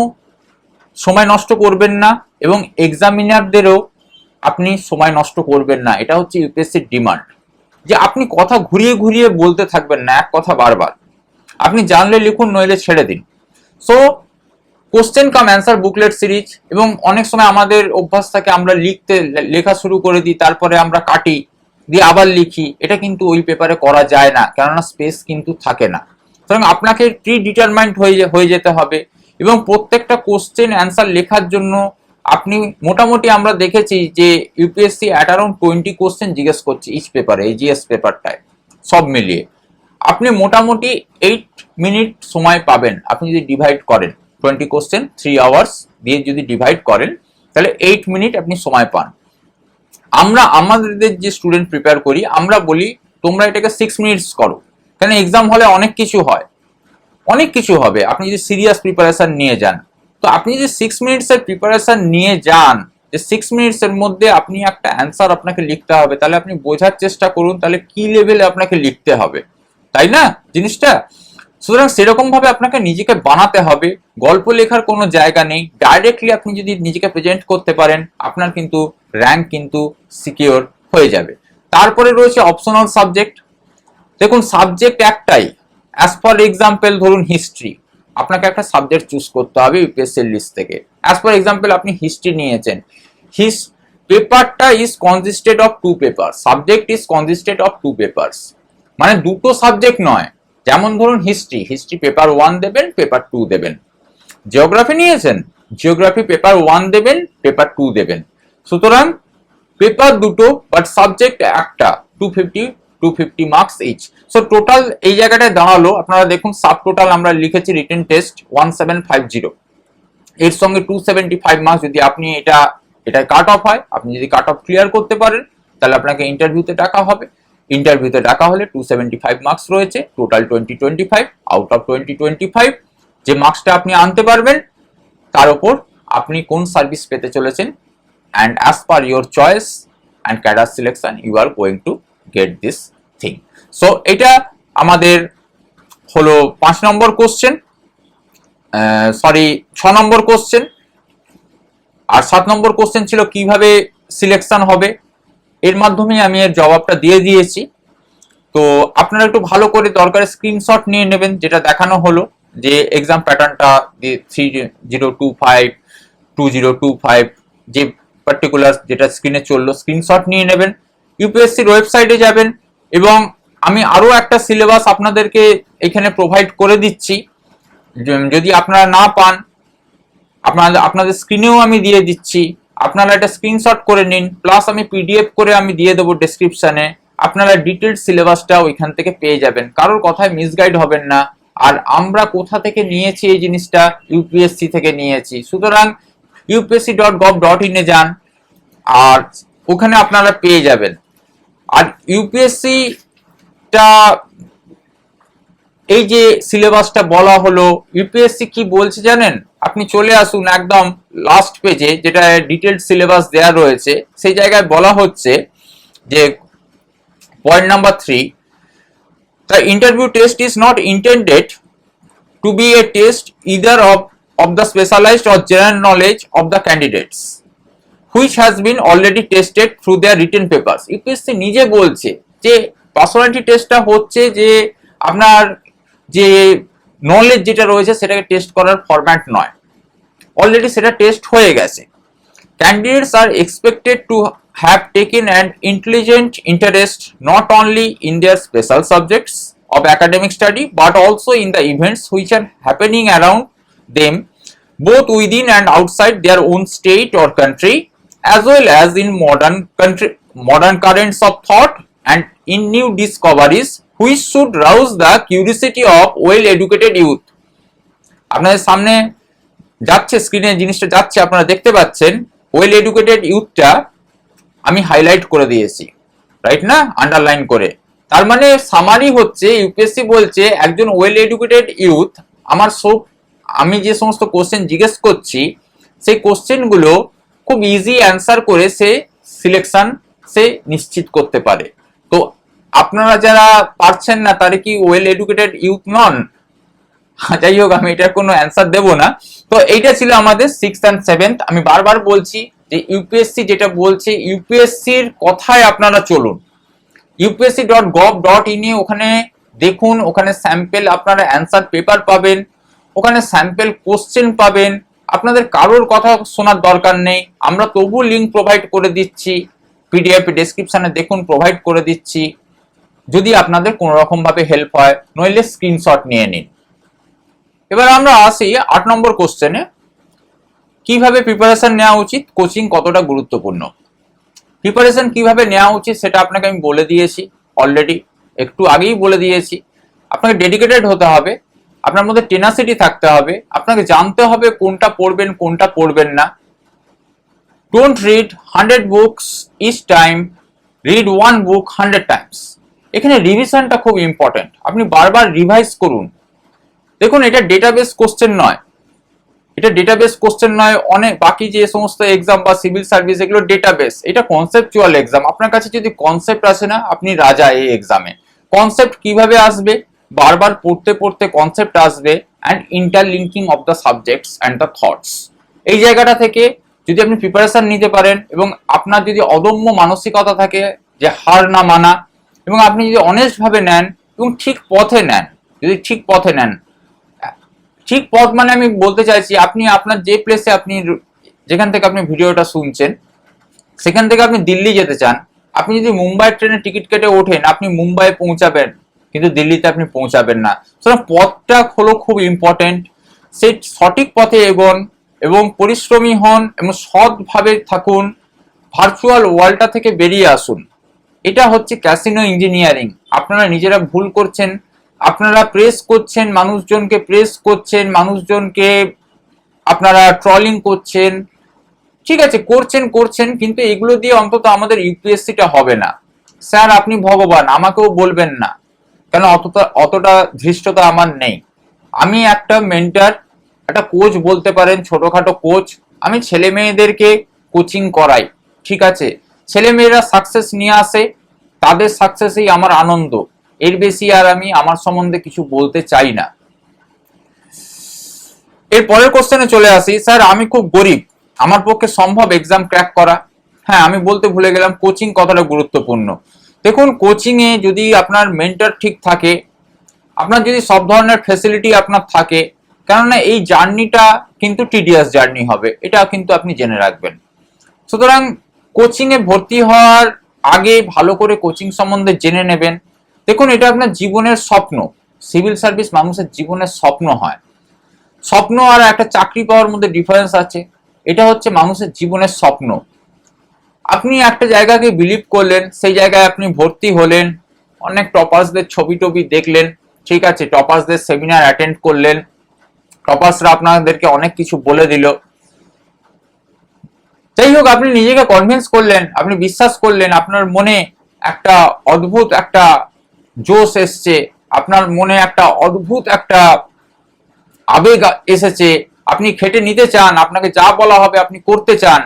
সময় নষ্ট করবেন না এবং এক্সামিনারদেরও আপনি সময় নষ্ট করবেন না। এটা হচ্ছে ইউপিএসসির ডিমান্ড, যে আপনি কথা ঘুরিয়ে ঘুরিয়ে বলতে থাকবেন না, এক কথা বারবার। আপনি জানলে লিখুন, নইলে ছেড়ে দিন। So question cum answer booklet series, এবং অনেক সময় আমাদের অভ্যাস থাকে আমরা লেখা শুরু করে দিই, তারপরে আমরা কাটি দিয়ে আবার লিখি। এটা কিন্তু ওই পেপারে করা যায় না, কেননা স্পেস কিন্তু থাকে না। সুতরাং আপনাকে প্রি ডিটারমাইন্ড হয়ে যেতে হবে, এবং প্রত্যেকটা কোশ্চেন অ্যান্সার লেখার জন্য আপনি মোটামুটি আমরা দেখেছি যে ইউপিএসসি অ্যাট অ্যারাউন্ড 20 কোশ্চেন জিজ্ঞেস করছে ইচ পেপারে, এই জিএস পেপারটায় সব মিলিয়ে। আপনি মোটামুটি 8 মিনিট সময় পাবেন। আপনি যদি ডিভাইড করেন 20 কোশ্চেন 3 আওয়ার্স দিয়ে যদি ডিভাইড করেন, তাহলে 8 মিনিট আপনি সময় পান। আমরা আমাদের যে স্টুডেন্ট প্রিপেয়ার করি, আমরা বলি তোমরা এটাকে 6 মিনিটস করো, কারণ এক্সাম হলে অনেক কিছু হয়, অনেক কিছু হবে। আপনি যদি সিরিয়াস প্রিপারেশন নিয়ে যান, তো আপনি যদি 6 মিনিটসের প্রিপারেশন নিয়ে যান, যে 6 মিনিটসের মধ্যে আপনি একটা অ্যান্সার আপনাকে লিখতে হবে, তাহলে আপনি বোঝার চেষ্টা করুন তাহলে কি লেভেলে আপনাকে লিখতে হবে, তাই না জিনিসটা? সুতরাং সেরকম ভাবে আপনাকে নিজেকে বানাতে হবে। গল্প লেখার কোনো জায়গা নেই, ডাইরেক্টলি আপনি যদি নিজেকে প্রেজেন্ট করতে পারেন, আপনার কিন্তু র্যাঙ্ক কিন্তু সিকিউর হয়ে যাবে। তারপরে রয়েছে অপশনাল সাবজেক্ট। দেখুন সাবজেক্ট একটাই, অ্যাজ ফর এক্সাম্পল ধরুন হিস্ট্রি, আপনাকে একটা সাবজেক্ট চুজ করতে হবে ইউপিএসসির লিস্ট থেকে। অ্যাজ ফর এক্সাম্পল আপনি হিস্ট্রি নিয়েছেন, পেপারটা is কনসিস্টেড of 2 paper, subject is কনসিস্টেড of 2 papers, মানে দুটো সাবজেক্ট নয়। যেমন ধরুন হিস্ট্রি পেপার 1 দেবেন, পেপার 2 দেবেন। জিওগ্রাফি নিয়েছেন, জিওগ্রাফি পেপার 1 দেবেন, পেপার 2 দেবেন। সুতরাং পেপার দুটো বাট সাবজেক্ট একটা, 250 মার্কস ইচ। সো টোটাল এই জায়গাটায় দাঁড়ালো, আপনারা দেখুন সাব টোটাল আমরা লিখেছি রিটেন টেস্ট 1750, এর সঙ্গে 275 মার্কস। যদি আপনি এটা কাট অফ হয়, আপনি যদি কাট অফ ক্লিয়ার করতে পারেন তাহলে আপনাকে ইন্টারভিউতে ডাকা হবে। ইন্টারভিউতে ডাকা হলে 275 মার্কস রয়েছে, টোটাল 2025। আউট অফ 2025 যে মার্কসটা আপনি আনতে পারবেন তার উপর আপনি কোন সার্ভিস পেতে চলেছেন, and as per your choice and cadre selection you are going to get this thing. So এটা আমাদের হলো 5 নম্বর কোশ্চেন, সরি 6 নম্বর কোশ্চেন। আর 7 নম্বর কোশ্চেন ছিল কিভাবে সিলেকশন হবে, এর মাধ্যমে আমি এর জবাবটা দিয়ে দিয়েছি। তো আপনারা একটু ভালো করে দরকারে স্ক্রিনশট নিয়ে নেবেন, যেটা দেখানো হলো যে এক্সাম প্যাটার্নটা 3025 2025 যে পার্টিকুলার যেটা স্ক্রিনে চললো, স্ক্রিনশট নিয়ে নেবেন, ইউপিএসসির ওয়েবসাইটে যাবেন। এবং আমি আরো একটা সিলেবাস আপনাদেরকে এখানে প্রোভাইড করে দিচ্ছি, যদি আপনারা না পান আপনাদের স্ক্রিনেও আমি দিয়ে দিচ্ছি, আপনারা একটা স্ক্রিনশট করে নিন, প্লাস আমি পিডিএফ করে আমি দিয়ে দেবো ডেসক্রিপশনে। আপনারা ডিটেলড সিলেবাসটা ওইখান থেকে পেয়ে যাবেন, কারোর কথায় মিসগাইড হবেন না। আর আমরা কোথা থেকে নিয়েছি এই জিনিসটা, ইউপিএসসি থেকে নিয়েছি। সুতরাং upsc.gov.in এ যান, আর ওখানে আপনারা পেয়ে যাবেন। আর ইউপিএসসিটা এই যে সিলেবাসটা বলা হলো, ইউপিএসসি কি বলছে জানেন? আপনি চলে আসুন একদম লাস্ট পেজে, যেটা ডিটেলড সিলেবাস দেয়া রয়েছে। সেই জায়গায় বলা হচ্ছে যে point number 3, the interview test is not intended to be a test either of the specialized or general knowledge of the candidates which has been already tested through their written papers. UPSC নিজে বলছে যে personality টেস্টটা হচ্ছে যে আপনার যে knowledge যেটা রয়েছে সেটাকে টেস্ট করার ফরম্যাট নয়, অলরেডি সেটা টেস্ট হয়ে গেছে। Candidates are expected to have taken an intelligent interest not only in their special subjects of academic study but also in the events which are happening around them, both within and outside their own state or country, as well as in modern currents of thought and in new discoveries which should rouse the curiosity of well-educated youth. আপনাদের সামনে যাচ্ছে, স্ক্রিনে জিনিসটা যাচ্ছে, আপনারা দেখতে পাচ্ছেন। Well educated ইউথটা আমি হাইলাইট করে দিয়েছি, রাইট না, আন্ডারলাইন করে। তার মানে সামারি হচ্ছে ইউপিএসসি বলছে একজন ওয়েল এডুকেটেড ইউথ আমি যে সমস্ত কোশ্চেন জিজ্ঞেস করছি সেই কোশ্চেনগুলো খুব ইজি অ্যান্সার করে সে সিলেকশন সে নিশ্চিত করতে পারে। তো আপনারা যারা পারছেন না তারা কি ওয়েল এডুকেটেড ইউথ নন? যাই হোক, আমি এটার কোনো অ্যান্সার দেব না। তো এইটা ছিল আমাদের 6th and 7th। আমি বারবার বলছি যে ইউপিএসসি যেটা বলছে, ইউপিএসসির কথায় আপনারা চলুন। upsc.gov.in এ ওখানে দেখুন, ওখানে স্যাম্পল আপনারা অ্যান্সার পেপার পাবেন, ওখানে স্যাম্পল কোশ্চেন পাবেন। আপনাদের কারোর কথা শোনার দরকার নেই, আমরা তবু লিঙ্ক প্রোভাইড করে দিচ্ছি, পিডিএফ ডেসক্রিপশনে দেখুন প্রোভাইড করে দিচ্ছি। যদি আপনাদের কোনো রকম ভাবে হেল্প হয়, নইলে স্ক্রিনশট নিয়ে নিন। এবার আমরা আসি 8 নম্বর কোশ্চেনে, কিভাবে প্রিপারেশন নেওয়া উচিত, কোচিং কতটা গুরুত্বপূর্ণ। প্রিপারেশন কিভাবে নেওয়া উচিত সেটা আপনাকে আমি বলে দিয়েছি অলরেডি, একটু আগেই বলে দিয়েছি। আপনাকে ডেডিকেটেড হতে হবে, আপনার মধ্যে টেনাসিটি থাকতে হবে, আপনাকে জানতে হবে কোনটা পড়বেন কোনটা পড়বেন না। Don't read 100 books each time, read 1 book 100 times. এখানে রিভিশনটা খুব ইম্পর্টেন্ট, আপনি বারবার রিভাইজ করুন। দেখুন, এটা ডেটাবেস কোশ্চেন নয়, অনেক বাকি যে সমস্ত এক্সাম বা সিভিল সার্ভিস এগুলো ডেটাবেস, এটা কনসেপচুয়াল এক্সাম। আপনার কাছে যদি কনসেপ্ট আসে না, আপনি রাজা এই এক্সামে। কনসেপ্ট কিভাবে আসবে? বারবার পড়তে পড়তে কনসেপ্ট আসবে, and interlinking of the subjects and the thoughts. এই জায়গাটা থেকে যদি আপনি প্রিপারেশন নিতে পারেন এবং আপনার যদি অদম্য মানসিকতা থাকে যে হার না মানা, এবং আপনি যদি অনেস্ট ভাবে নেন এবং ঠিক পথে নেন, যদি ঠিক পথে নেন, ঠিক পথ মানে আমি বলতে চাইছি আপনি আপনার যে প্লেসে আপনি যেখান থেকে আপনি ভিডিওটা শুনছেন সেখান থেকে আপনি দিল্লি যেতে চান, আপনি যদি মুম্বাই ট্রেনের টিকিট কেটে ওঠেন আপনি মুম্বাই পৌঁছাবেন, কিন্তু দিল্লিতে আপনি পৌঁছাবেন না। সুতরাং পথটা হলো খুব ইম্পর্টেন্ট। সেই সঠিক পথে এগোন এবং পরিশ্রমী হন এবং সৎভাবে থাকুন, ভার্চুয়াল ওয়ার্ল্ডটা থেকে বেরিয়ে আসুন। এটা হচ্ছে ক্যাসিনো ইঞ্জিনিয়ারিং। আপনারা নিজেরা ভুল করছেন, আপনারা প্রেস করছেন, মানুষজনকে প্রেস করছেন, মানুষজনকে আপনারা ট্রলিং করছেন, ঠিক আছে করছেন, কিন্তু এগুলো দিয়ে অন্তত আমাদের ইউপিএসসিটা হবে না। স্যার আপনি ভগবান, আমাকেও বলবেন না, কেন অতটা ধৃষ্টতা আমার নেই। আমি একটা মেন্টার, একটা কোচ বলতে পারেন, ছোটখাটো কোচ। আমি ছেলে মেয়েদেরকে কোচিং করাই, ঠিক আছে, ছেলে মেয়েরা সাকসেস নিয়ে আসে, তাদের সাকসেসেই আমার আনন্দ, এর বেশি আর আমি আমার সম্বন্ধে কিছু বলতে চাই না। এর পরের কোশ্চেনে চলে আসি। স্যার আমি খুব গরিব, আমার পক্ষে সম্ভব এক্সাম ক্র্যাক করা? হ্যাঁ, আমি বলতে ভুলে গেলাম, কোচিং কতটা গুরুত্বপূর্ণ। দেখুন, কোচিং এ যদি আপনার মেন্টর ঠিক থাকে, আপনার যদি সব ধরনের ফ্যাসিলিটি আপনার থাকে, কেননা এই জার্নিটা কিন্তু টিডিয়াস জার্নি হবে, এটা কিন্তু আপনি জেনে রাখবেন। সুতরাং কোচিং এ ভর্তি হওয়ার আগে ভালো করে কোচিং সম্বন্ধে জেনে নেবেন। দেখুন, এটা আপনার জীবনের স্বপ্ন। সিভিল সার্ভিস মানুষের জীবনের স্বপ্ন হয়। স্বপ্ন আর একটা চাকরি পাওয়ার মধ্যে ডিফারেন্স আছে। এটা হচ্ছে মানুষের জীবনের স্বপ্ন। আপনি একটা জায়গাকে বিলিভ করলেন, সেই জায়গায় আপনি ভর্তি হলেন, অনেক টপার্সদের ছবি টবি দেখলেন, ঠিক আছে, টপার্সদের সেমিনার অ্যাটেন্ড করলেন, টপার্সরা আপনাদেরকে অনেক কিছু বলে দিল, যাই হোক আপনি নিজেকে কনভিন্স করলেন, আপনি বিশ্বাস করলেন, আপনার মনে একটা অদ্ভুত একটা জোশ এসছে, আপনার মনে একটা অদ্ভুত একটা আবেগ এসেছে, আপনি খেটে নিতে চান, আপনাকে যা বলা হবে আপনি করতে চান,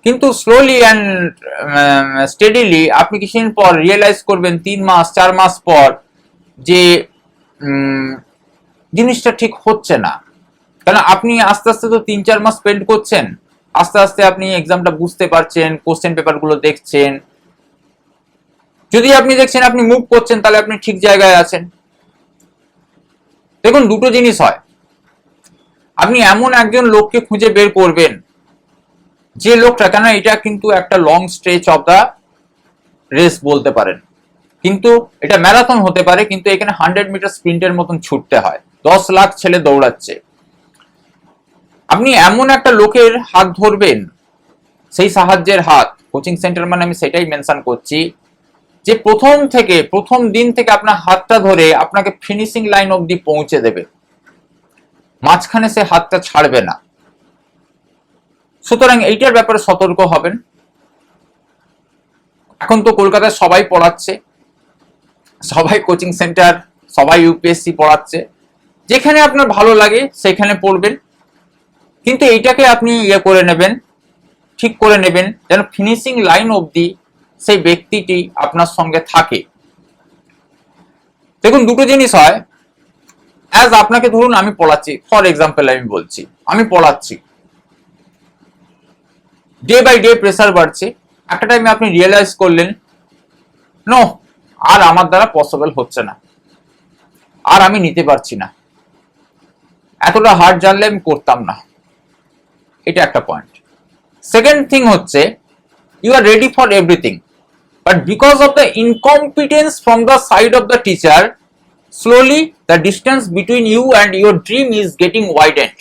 কিন্তু স্লোলি অ্যান্ড স্টেডিলি আপনি কিছুদিন পর রিয়েলাইজ করবেন 3 মাস 4 মাস পর যে জিনিসটা ঠিক হচ্ছে না। কারণ আপনি আস্তে আস্তে তো 3-4 মাস স্পেন্ড করছেন, আস্তে আস্তে আপনি এক্সামটা বুঝতে পারছেন, কোশ্চেন পেপারগুলো দেখছেন, যদি আপনি দেখছেন আপনি মুভ করছেন, তাহলে আপনি ঠিক জায়গায় আছেন। দেখুন, দুটো জিনিস হয়, আপনি এমন একজন লোককে খুঁজে বের করবেন যে লোকটা, কেন এটা কিন্তু একটা long stretch of the race বলতে পারেন, কিন্তু এটা ম্যারাথন হতে পারে, কিন্তু এখানে 100 মিটার স্প্রিন্টের মতন ছুটতে হয়, 10 লাখ ছেলে দৌড়াচ্ছে। আপনি এমন একটা লোকের হাত ধরবেন, সেই সাহায্যের হাত, কোচিং সেন্টার মানে আমি সেটাই মেনশন করছি, যে প্রথম দিন থেকে আপনার হাতটা ধরে আপনাকে ফিনিশিং লাইন অবধি পৌঁছে দেবে, মাঝখানে সে হাতটা ছাড়বে না। সুতরাং এইটার ব্যাপারে সতর্ক হবেন। এখন তো কলকাতায় সবাই পড়াচ্ছে, সবাই কোচিং সেন্টার, সবাই ইউপিএসসি পড়াচ্ছে, যেখানে আপনার ভালো লাগে সেখানে পড়বেন, কিন্তু এইটাকে আপনি করে নেবেন, ঠিক করে নেবেন যেন ফিনিশিং লাইন অবধি সেই ব্যক্তিটি আপনার সঙ্গে থাকে। দেখুন, দুটো জিনিস হয়, অ্যাজ আপনাকে ধরুন আমি পড়াচ্ছি, ফর এক্সাম্পল আমি বলছি, আমি পড়াচ্ছি, ডে বাই ডে প্রেসার বাড়ছে, একটা টাইমে আপনি রিয়েলাইজ করলেন নো, আর আমার দ্বারা পসিবল হচ্ছে না, আর আমি নিতে পারছি না, এতটা হার্ড জানলে আমি করতাম না, এটা একটা পয়েন্ট। সেকেন্ড থিং হচ্ছে, you are ready for everything, but because of the incompetence from the side of the teacher, slowly the distance between you and your dream is getting widened.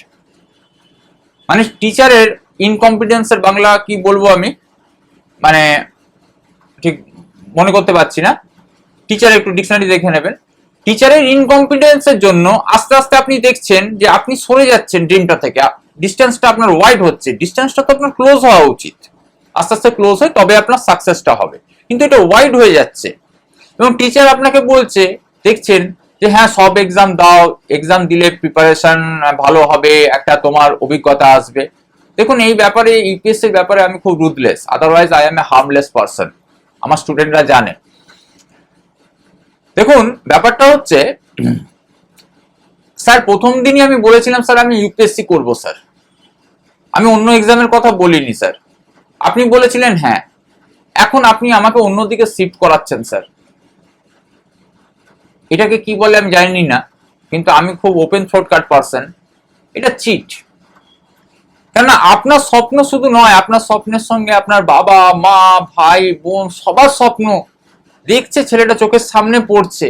মানে টিচারের ইনকম্পিটেন্সের বাংলা কি বলবো আমি, মানে ঠিক মনে করতে পারছি না, টিচার একটু ডিকশনারি দেখে নেবেন। টিচারের ইনকম্পিটেন্সের জন্য আস্তে আস্তে আপনি দেখছেন যে আপনি সরে যাচ্ছেন ড্রিমটা থেকে, ডিস্টেন্সটা আপনার ওয়াইড হচ্ছে, ডিস্টেন্সটা তো আপনার ক্লোজ হওয়া উচিত, আস্তে আস্তে ক্লোজ হয় তবে আপনার সাকসেসটা হবে, কিন্তু এটা ওয়াইড হয়ে যাচ্ছে। এবং টিচার আপনাকে বলছে, দেখছেন যে হ্যাঁ সব এক্সাম দাও, এক্সাম দিলে প্রিপারেশন ভালো হবে, একটা তোমার অভিজ্ঞতা আসবে। দেখুন, এই ব্যাপারে ইউপিএসসির ব্যাপারে আমি খুব ruthless, otherwise I M A harmless person, আমার স্টুডেন্টরা জানে। দেখুন, ব্যাপারটা হচ্ছে, স্যার প্রথম দিনই আমি বলেছিলাম স্যার আমি ইউপিএসসি করব স্যার, আমি অন্য এক্সামের কথা বলিনি স্যার, আপনি বলেছিলেন হ্যাঁ, এখন আপনি আমাকে অন্যদিকে শিফট করাচ্ছেন স্যার। এটাকে কি বলে আমি জানি না, কিন্তু আমি খুব ওপেন থ্রোট কাট পারসন, এটা চিট। কেননা আপনার স্বপ্ন শুধু নয়, আপনার স্বপ্নের সঙ্গে আপনার বাবা মা ভাই বোন সবার স্বপ্ন দেখছে, ছেলেটা চোখের সামনে পড়ছে,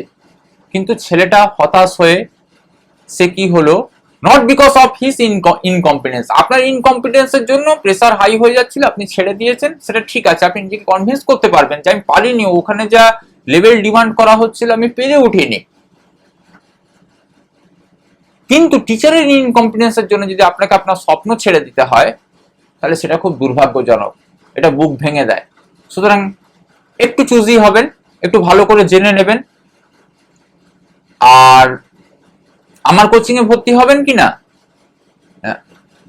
কিন্তু ছেলেটা হতাশ হয়ে সে কি হলো, not because of his incompetence, আপনার ইনকম্পিটেন্সের জন্য প্রেসার হাই হয়ে যাচ্ছিল, আপনি ছেড়ে দিয়েছেন, সেটা ঠিক আছে, আপনি নিজেকে কনভিন্স করতে পারবেন যে আমি পারিনি, ওখানে যা লেভেল ডিমান্ড করা হচ্ছিল আমি পেরে উঠিনি। কিন্তু টিচারের ইনকম্পিটেন্সের জন্য যদি আপনাকে আপনার স্বপ্ন ছেড়ে দিতে হয়, তাহলে সেটা খুব দুর্ভাগ্যজনক, এটা বুক ভেঙে দেয়। সুতরাং একটু চুজি হবেন, একটু ভালো করে জেনে নেবেন। আর আমার কোচিং এ ভর্তি হবেন কি না,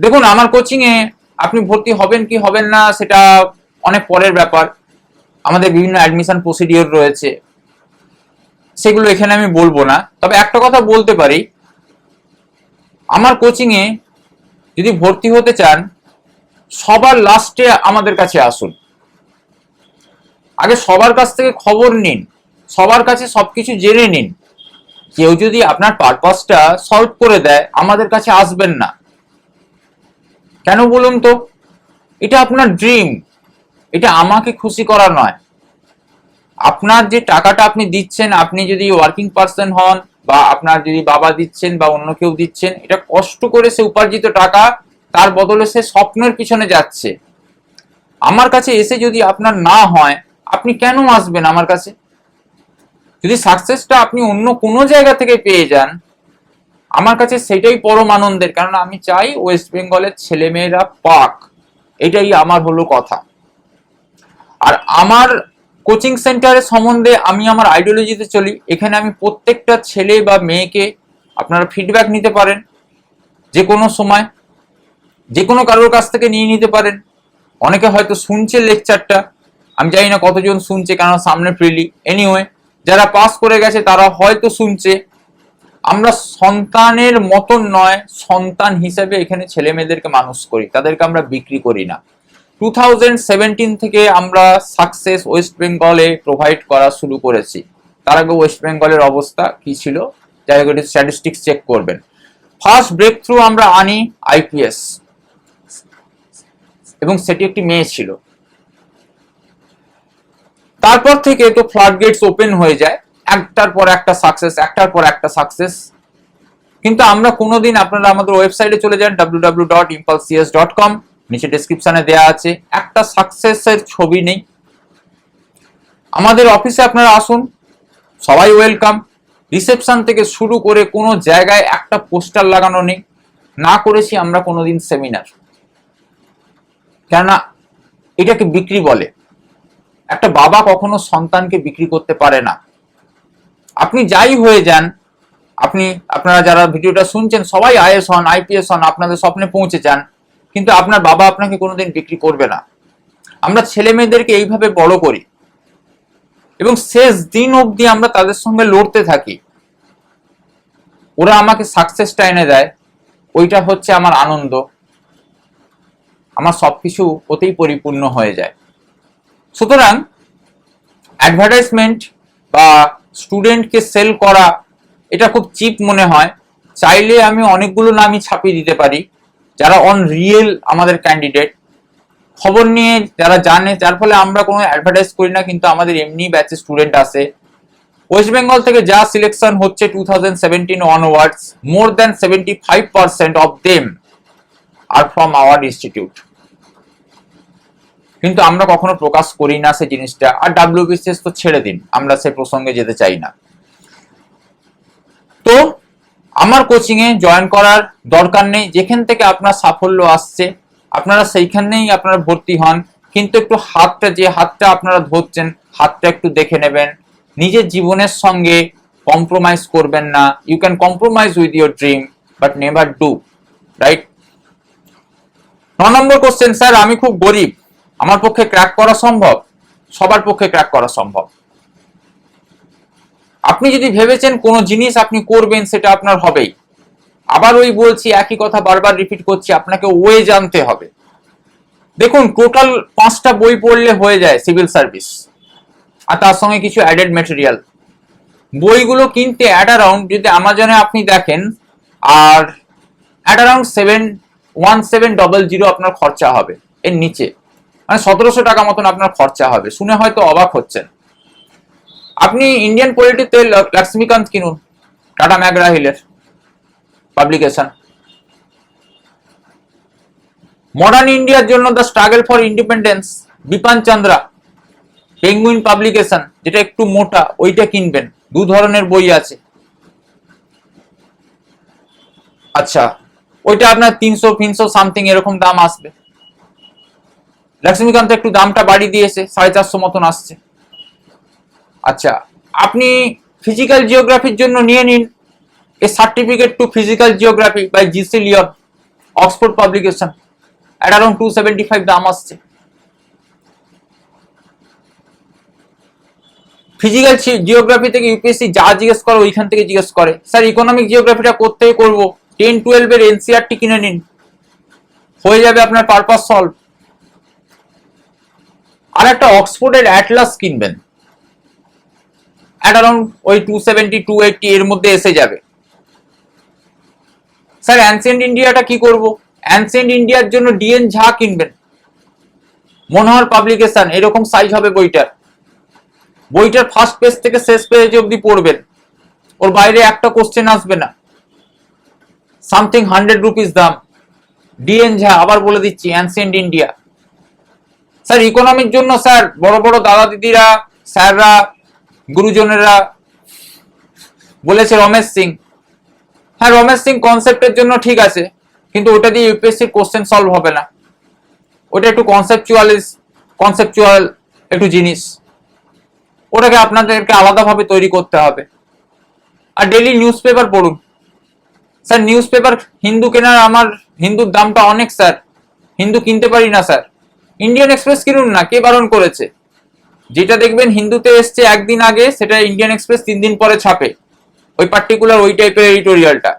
দেখুন আমার কোচিং এ আপনি ভর্তি হবেন কি হবেন না সেটা অনেক পরের ব্যাপার, আমাদের বিভিন্ন অ্যাডমিশন প্রসিডিওর রয়েছে, সেগুলো এখানে আমি বলবো না। তবে একটা কথা বলতে পারি, আমার কোচিং এ যদি ভর্তি হতে চান, সবার লাস্টে আমাদের কাছে আসুন, আগে সবার কাছ থেকে খবর নিন, সবার কাছে সবকিছু জেনে নিন। কেউ যদি আপনার পারপাসটা সলভ করে দেয়, আমাদের কাছে আসবেন না কেন বলুন তো? এটা আপনার ড্রিম, এটা আমাকে খুশি করা নয়। আপনার যে টাকাটা আপনি দিচ্ছেন, আপনি যদি ওয়ার্কিং পারসন হন বা আপনার যদি বাবা দিচ্ছেন বা অন্য কেউ দিচ্ছেন, এটা কষ্ট করে সে উপার্জিত টাকা, তার বদলে সে স্বপ্নের পিছনে যাচ্ছে। আমার কাছে এসে যদি আপনার না হয়, আপনি কেন আসবেন আমার কাছে? যদি সাকসেসটা আপনি অন্য কোনো জায়গা থেকে পেয়ে যান, আমার কাছে সেটাই পরম আনন্দের, কারণ আমি চাই ওয়েস্ট বেঙ্গলের ছেলেমেয়েরা পাক, এটাই আমার হলো কথা। আর আমার কোচিং সেন্টারের সম্বন্ধে আমি আমার আইডিওলজিতে চলি, এখানে আমি প্রত্যেকটা ছেলে বা মেয়েকে আপনারা ফিডব্যাক নিতে পারেন, যে কোনো সময় যে কোনো কারোর কাছ থেকে নিয়ে নিতে পারেন। অনেকে হয়তো শুনছে লেকচারটা, আমি জানি না কতজন শুনছে, কারণ সামনে প্রিলি, এনিওয়ে যারা পাস করে গেছে তারা হয়তো শুনছে। আমরা সন্তানের মতন নয়, সন্তান হিসেবে এখানে ছেলে মেয়েদেরকে মানুষ করি, তাদেরকে আমরা বিক্রি করি না। 2017 থেকে আমরা সাকসেস ওয়েস্ট বেঙ্গলে প্রোভাইড করা শুরু করেছি। তার আগে ওয়েস্ট বেঙ্গলের অবস্থা কি ছিল, যাই হোক স্ট্যাটিস্টিক্স চেক করবেন। ফার্স্ট ব্রেক থ্রু আমরা আনি আইপিএস, এবং সেটি একটি মেয়ে ছিল। তারপর থেকে তো ফ্লাড গেটস ওপেন হয়ে যায়, একটার পর একটা সাকসেস, একটার পর একটা সাকসেস। কিন্তু আমরা কোনোদিন, আপনারা আমাদের ওয়েবসাইটে চলে যান www.impulsecs.com, নিচে ডেসক্রিপশনে দেয়া আছে, একটা সাকসেসের ছবি নেই। আমাদের অফিসে আপনারা আসুন, সবাই ওয়েলকাম। রিসেপশন থেকে শুরু করে কোনো জায়গায় একটা পোস্টার লাগানো নেই, না করেছি আমরা কোনোদিন সেমিনার, কেননা এটাকে বিক্রি বলে। একটা বাবা কখনো সন্তানকে বিক্রি করতে পারে না। আপনি যাই হয়ে যান, আপনারা যারা ভিডিওটা শুনছেন সবাই আইএস হন, আইপিএস হন, আপনাদের স্বপ্নে পৌঁছে যান, কিন্তু আপনার বাবা আপনাকে কোনোদিন বিক্রি করবে না। আমরা ছেলে মেয়েদেরকে এইভাবে বড় করি এবং শেষ দিন অবধি আমরা তাদের সঙ্গে লড়তে থাকি। ওরা আমাকে সাকসেসটা এনে দেয়, ওইটা হচ্ছে আমার আনন্দ, আমার সবকিছু ওতেই পরিপূর্ণ হয়ে যায়। সুতরাং অ্যাডভার্টাইজমেন্ট বা স্টুডেন্টকে সেল করা, এটা খুব চিপ মনে হয়। চাইলে আমি অনেকগুলো নামই ছাপিয়ে দিতে পারি যারা অন রিয়েল আমাদের ক্যান্ডিডেট, খবর নিয়ে যারা জানে, যার ফলে আমরা কোনো অ্যাডভার্টাইজ করি না, কিন্তু আমাদের এমনি ব্যাচে স্টুডেন্ট আসে। ওয়েস্ট বেঙ্গল থেকে যা সিলেকশন হচ্ছে 2017 onwards, more than 75% of them are from our institute. কিন্তু আমরা কখনো প্রকাশ করি না সেই জিনিসটা। আর ডাব্লিউবিসিএস তো ছেড়ে দিন, আমরা সে প্রসঙ্গে যেতে চাই না। তো আমার কোচিং এ জয়েন করার দরকার নেই, যেখান থেকে আপনার সাফল্য আসছে আপনারা সেইখানেই আপনারা ভর্তি হন। কিন্তু একটু যে হাতটা আপনারা ধরছেন, হাতটা একটু দেখে নেবেন, নিজের জীবনের সঙ্গে কম্প্রোমাইজ করবেন না। You can compromise with your dream but never do, right? 9 নম্বর কোশ্চেন, স্যার আমি খুব গরিব, আমার পক্ষে ক্র্যাক করা সম্ভব? সবার পক্ষে ক্র্যাক করা সম্ভব। আপনি যদি ভেবেছেন কোনো জিনিস আপনি করবেন, সেটা আপনার হবেই। আবার ওই বলছি, একই কথা বারবার রিপিট করছি, আপনাকে ওয়ে জানতে হবে। দেখুন টোটাল 5টা বই পড়লে হয়ে যায় সিভিল সার্ভিস, আর তার সঙ্গে কিছু অ্যাডেড ম্যাটেরিয়াল। বইগুলো কিনতে অ্যাট অ্যারাউন্ড, যদি অ্যামাজনে আপনি দেখেন, আর অ্যাট অ্যারাউন্ড 1700 আপনার খরচা হবে, এর নিচে মানে 1700 টাকা মতন আপনার খরচা হবে। শুনে হয়তো অবাক হচ্ছেন। আপনি ইন্ডিয়ান পলিটিতে লক্ষ্মীকান্ত কিনুন, টাটা ম্যাকগ্রা হিলের পাবলিকেশন। মডার্ন ইন্ডিয়ার জন্য the struggle for independence, Bipan Chandra, Penguin publication, যেটা একটু মোটা, ওইটা কিনবেন। 2 ধরনের বই আছে। আচ্ছা, ওইটা আপনার 300 সামথিং এরকম দাম আসবে। লক্ষ্মীকান্ত একটু দামটা বাড়িয়ে দিয়েছে, 450 মতন আসছে। আচ্ছা, আপনি ফিজিক্যাল জিওগ্রাফির জন্য নিয়ে নিন a certificate to physical geography by GC Leong, Oxford publication, at around 275 দাম আসছে। ফিজিক্যাল জিওগ্রাফি থেকে ইউপিএসসি যা জিজ্ঞেস করে ওইখান থেকে জিজ্ঞেস করে। স্যার ইকোনমিক জিওগ্রাফিটা কোত্থেকে করবো? 10-12 এর এনসিআরটি কিনে নিন, হয়ে যাবে আপনার পারপাস সলভ। আর একটা অক্সফোর্ডের অ্যাটলাস কিনবেন, অ্যাট অ্যারাউন্ড ওই 270-280 এর মধ্যে এসে যাবে। স্যার অ্যানসিয়েন্ট ইন্ডিয়াটা কি করব? অ্যানসিয়েন্ট ইন্ডিয়ার জন্য ডিএন ঝা কিনবেন, মনোহর পাবলিকেশন, এরকম সাইজ হবে বইটার। বইটার ফার্স্ট পেজ থেকে শেষ পেজ অবধি পড়বেন, ওর বাইরে একটা কোশ্চেন আসবে না। সামথিং 100 রুপিস দাম। ডিএন ঝা, আবার বলে দিচ্ছি, অ্যানসিয়েন্ট ইন্ডিয়া। স্যার ইকোনমির জন্য স্যার বড় বড় দাদা দিদিরা, স্যাররা, গুরুজনেরা বলেছে রমেশ সিং। হ্যাঁ, রমেশ সিং কনসেপ্টের জন্য ঠিক আছে, কিন্তু ওটা দিয়ে ইউপিএসসির কোশ্চেন সলভ হবে না। ওটা একটু কনসেপচুয়াল একটু জিনিস, ওটাকে আপনাদেরকে আলাদাভাবে তৈরি করতে হবে। আর ডেইলি নিউজ পেপার পড়ুন। স্যার নিউজ পেপার হিন্দু কেনার, আমার হিন্দুর দামটা অনেক স্যার, হিন্দু কিনতে পারি না স্যার। ইন্ডিয়ান এক্সপ্রেস কিনুন না, কে বারণ করেছে? যেটা দেখবেন হিন্দুতে এসছে একদিন আগে, সেটা ইন্ডিয়ান এক্সপ্রেস 3 দিন পরে ছাপে, ওই পার্টিকুলার ওই টাইপের এডিটোরিয়ালটা।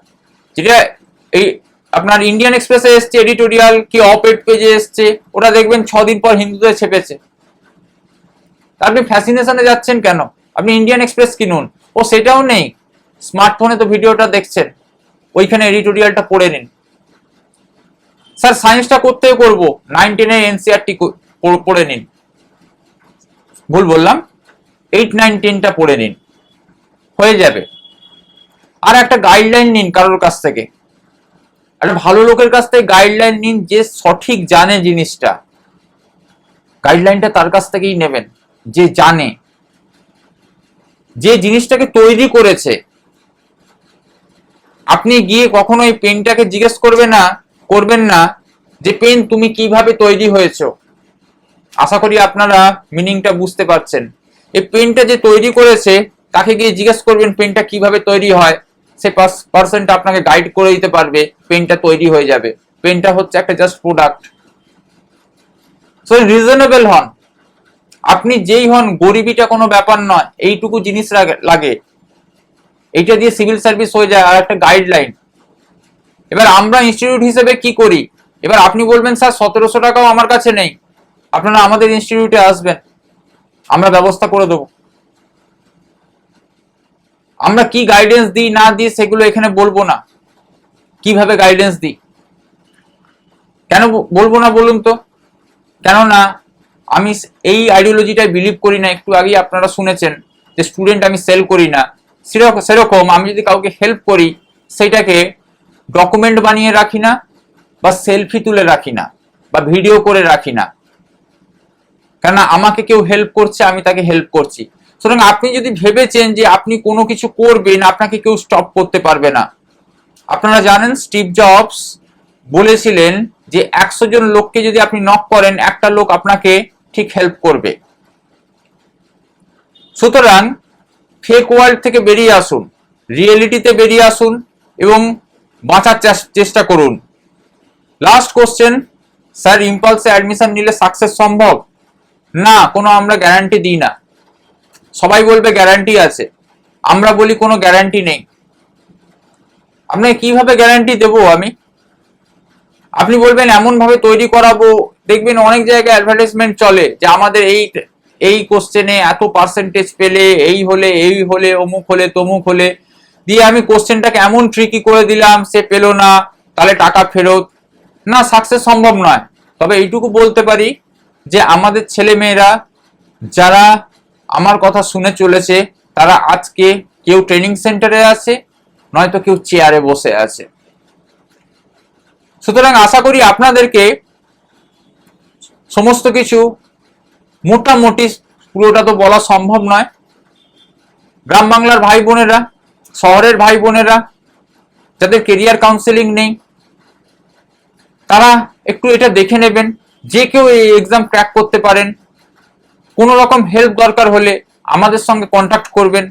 যেটা এই আপনার ইন্ডিয়ান এক্সপ্রেসে এসছে এডিটোরিয়াল কি অপ এড পেজে এসছে, ওটা দেখবেন 6 দিন পর হিন্দুতে ছেপেছে। আপনি ফ্যাসিনেশনে যাচ্ছেন কেন? আপনি ইন্ডিয়ান এক্সপ্রেস কিনুন। ও সেটাও নেই, স্মার্টফোনে তো ভিডিওটা দেখছেন, ওইখানে এডিটোরিয়ালটা পড়ে নিন। স্যার সায়েন্সটা করতেও করবো, 9-10 এর এনসিআরটি পড়ে নিন। ভুল বললাম, 8-9-10টা পড়ে নিন, হয়ে যাবে। আর একটা গাইডলাইন নিন কারোর কাছ থেকে, একটা ভালো লোকের কাছ থেকে গাইডলাইন নিন, যে সঠিক জানে জিনিসটা। গাইডলাইনটা তার কাছ থেকেই নেবেন, যে জানে, যে জিনিসটাকে তৈরি করেছে। আপনি গিয়ে কখনো এই পেনটাকে জিজ্ঞেস করবেন না যে পেন তুমি কিভাবে তৈরি হয়েছো। আশা করি আপনারা মিনিংটা বুঝতে পারছেন। এই পেনটা যে তৈরি করেছে তাকে গিয়ে জিজ্ঞেস করবেন পেনটা কিভাবে তৈরি হয়, সে পার্সনটা আপনাকে গাইড করে দিতে পারবে, পেনটা তৈরি হয়ে যাবে। পেনটা হচ্ছে একটা জাস্ট প্রোডাক্ট। সো রিজনেবল হন, আপনি যেই হন, গরিবিটা কোনো ব্যাপার নয়, এইটুকু জিনিস লাগে, এইটা দিয়ে সিভিল সার্ভিস হয়ে যায়। আর একটা গাইডলাইন। এবার আমরা ইনস্টিটিউট হিসেবে কি করি? এবার আপনি বলবেন স্যার 1700 টাকাও আমার কাছে নেই, আপনারা আমাদের ইনস্টিটিউটে আসবেন, আমরা ব্যবস্থা করে দেবো। আমরা কি গাইডেন্স দিই না দিই সেগুলো এখানে বলবো না, কিভাবে গাইডেন্স দিই। কেন বলবো না বলুন তো? কেননা আমি এই আইডিওলজিটাই বিলিভ করি না। একটু আগেই আপনারা শুনেছেন যে স্টুডেন্ট আমি সেল করি না। সেরকম আমি যদি কাউকে হেল্প করি, সেটাকে ডকুমেন্ট বানিয়ে রাখি না, বা সেলফি তুলে রাখি না, বা ভিডিও করে রাখি না। কেননা আমাকে কেউ হেল্প করছে, আমি তাকে হেল্প করছি। সুতরাং আপনি যদি ভেবেছেন যে আপনি কোনো কিছু করবেন, আপনাকে কেউ স্টপ করতে পারবে না। আপনারা জানেন স্টিভ জবস বলেছিলেন যে 100 জন লোককে যদি আপনি নক করেন, একটা লোক আপনাকে ঠিক হেল্প করবে। সুতরাং ফেক ওয়ার্ল্ড থেকে বেরিয়ে আসুন, রিয়েলিটিতে বেরিয়ে আসুন এবং বাঁচার চেষ্টা করুন। লাস্ট কোশ্চেন, স্যার ইম্পালসে অ্যাডমিশন নিলে সাকসেস সম্ভব? না, কোনো আমরা গ্যারান্টি দিই না। সবাই বলবে গ্যারান্টি আছে, আমরা বলি কোনো গ্যারান্টি নেই। আপনাকে কিভাবে গ্যারান্টি দেবো আমি? আপনি বলবেন এমন ভাবে তৈরি করাবো দেখবেন অনেক জায়গায় অ্যাডভার্টাইজমেন্ট চলে যে আমাদের এই কোশ্চেনে এত পার্সেন্টেজ পেলে এই হলে অমুক হলে তমুক হলে, দিয়ে আমি কোশ্চেনটাকে এমন ট্রিকি করে দিলাম সে পেলো না, তাহলে টাকা ফেরত। না, সাকসেস সম্ভব নয়। তবে এইটুকু বলতে পারি যে আমাদের ছেলে মেয়েরা যারা আমার কথা শুনে চলেছে তারা আজকে কেউ ট্রেনিং সেন্টারে আছে, নয়তো কেউ চেয়ারে বসে আছে। সুতরাং আশা করি আপনাদেরকে সমস্ত কিছু মোটামুটি, পুরোটা তো বলা সম্ভব নয়, গ্রাম বাংলার ভাই বোনেরা, শহরের ভাই বোনেরা যাদের কেরিয়ার কাউন্সেলিং নেই, তারা একটু এটা দেখে নেবেন। যে কেউ এই এক্সাম ক্র্যাক করতে পারেন। কোনো রকম হেল্প দরকার হলে আমাদের সঙ্গে কন্ট্যাক্ট করবেন,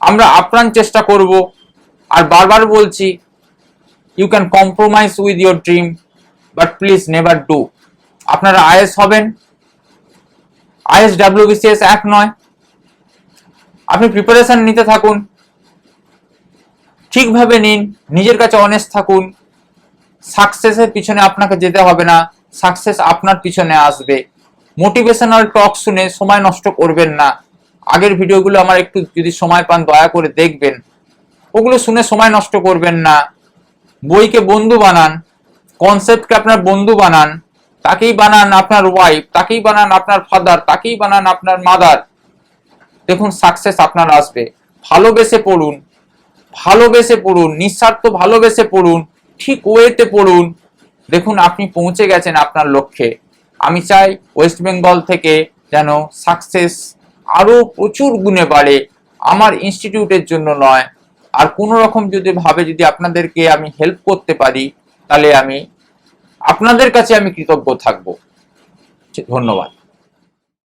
আমরা আপ্রাণ চেষ্টা করব। আর বারবার বলছি, you can compromise with your dream, but please never do. আপনারা আইএস হবেন, আইএস WBCS এক নয়। আপনি প্রিপারেশন নিতে থাকুন, ঠিকভাবে নিন, নিজের কাছে অনেস্ট থাকুন। সাকসেসের পিছনে আপনাকে যেতে হবে না, সাকসেস আপনার পিছনে আসবে। মোটিভেশনাল টক শুনে সময় নষ্ট করবেন না। আগের ভিডিওগুলো আমার একটু যদি সময় পান দয়া করে দেখবেন, ওগুলো শুনে সময় নষ্ট করবেন না। বইকে বন্ধু বানান, কনসেপ্টকে আপনার বন্ধু বানান, তাকেই বানান আপনার ওয়াইফ, তাকেই বানান আপনার ফাদার, তাকেই বানান আপনার মাদার। দেখুন সাকসেস আপনার আসবে। ভালোবেসে পড়ুন, ভালোবেসে পড়ুন, নিঃস্বার্থ ভালোবেসে পড়ুন, ঠিক ওয়েতে পড়ুন। দেখুন আপনি পৌঁছে গেছেন আপনার লক্ষ্যে। আমি চাই ওয়েস্ট বেঙ্গল থেকে যেন সাকসেস আরো প্রচুর গুণে বাড়ে, আমার ইনস্টিটিউটের জন্য নয়। আর কোনো রকম যদি আপনাদেরকে আমি হেল্প করতে পারি, তাহলে আমি আপনাদের কাছে আমি কৃতজ্ঞ থাকব। ধন্যবাদ।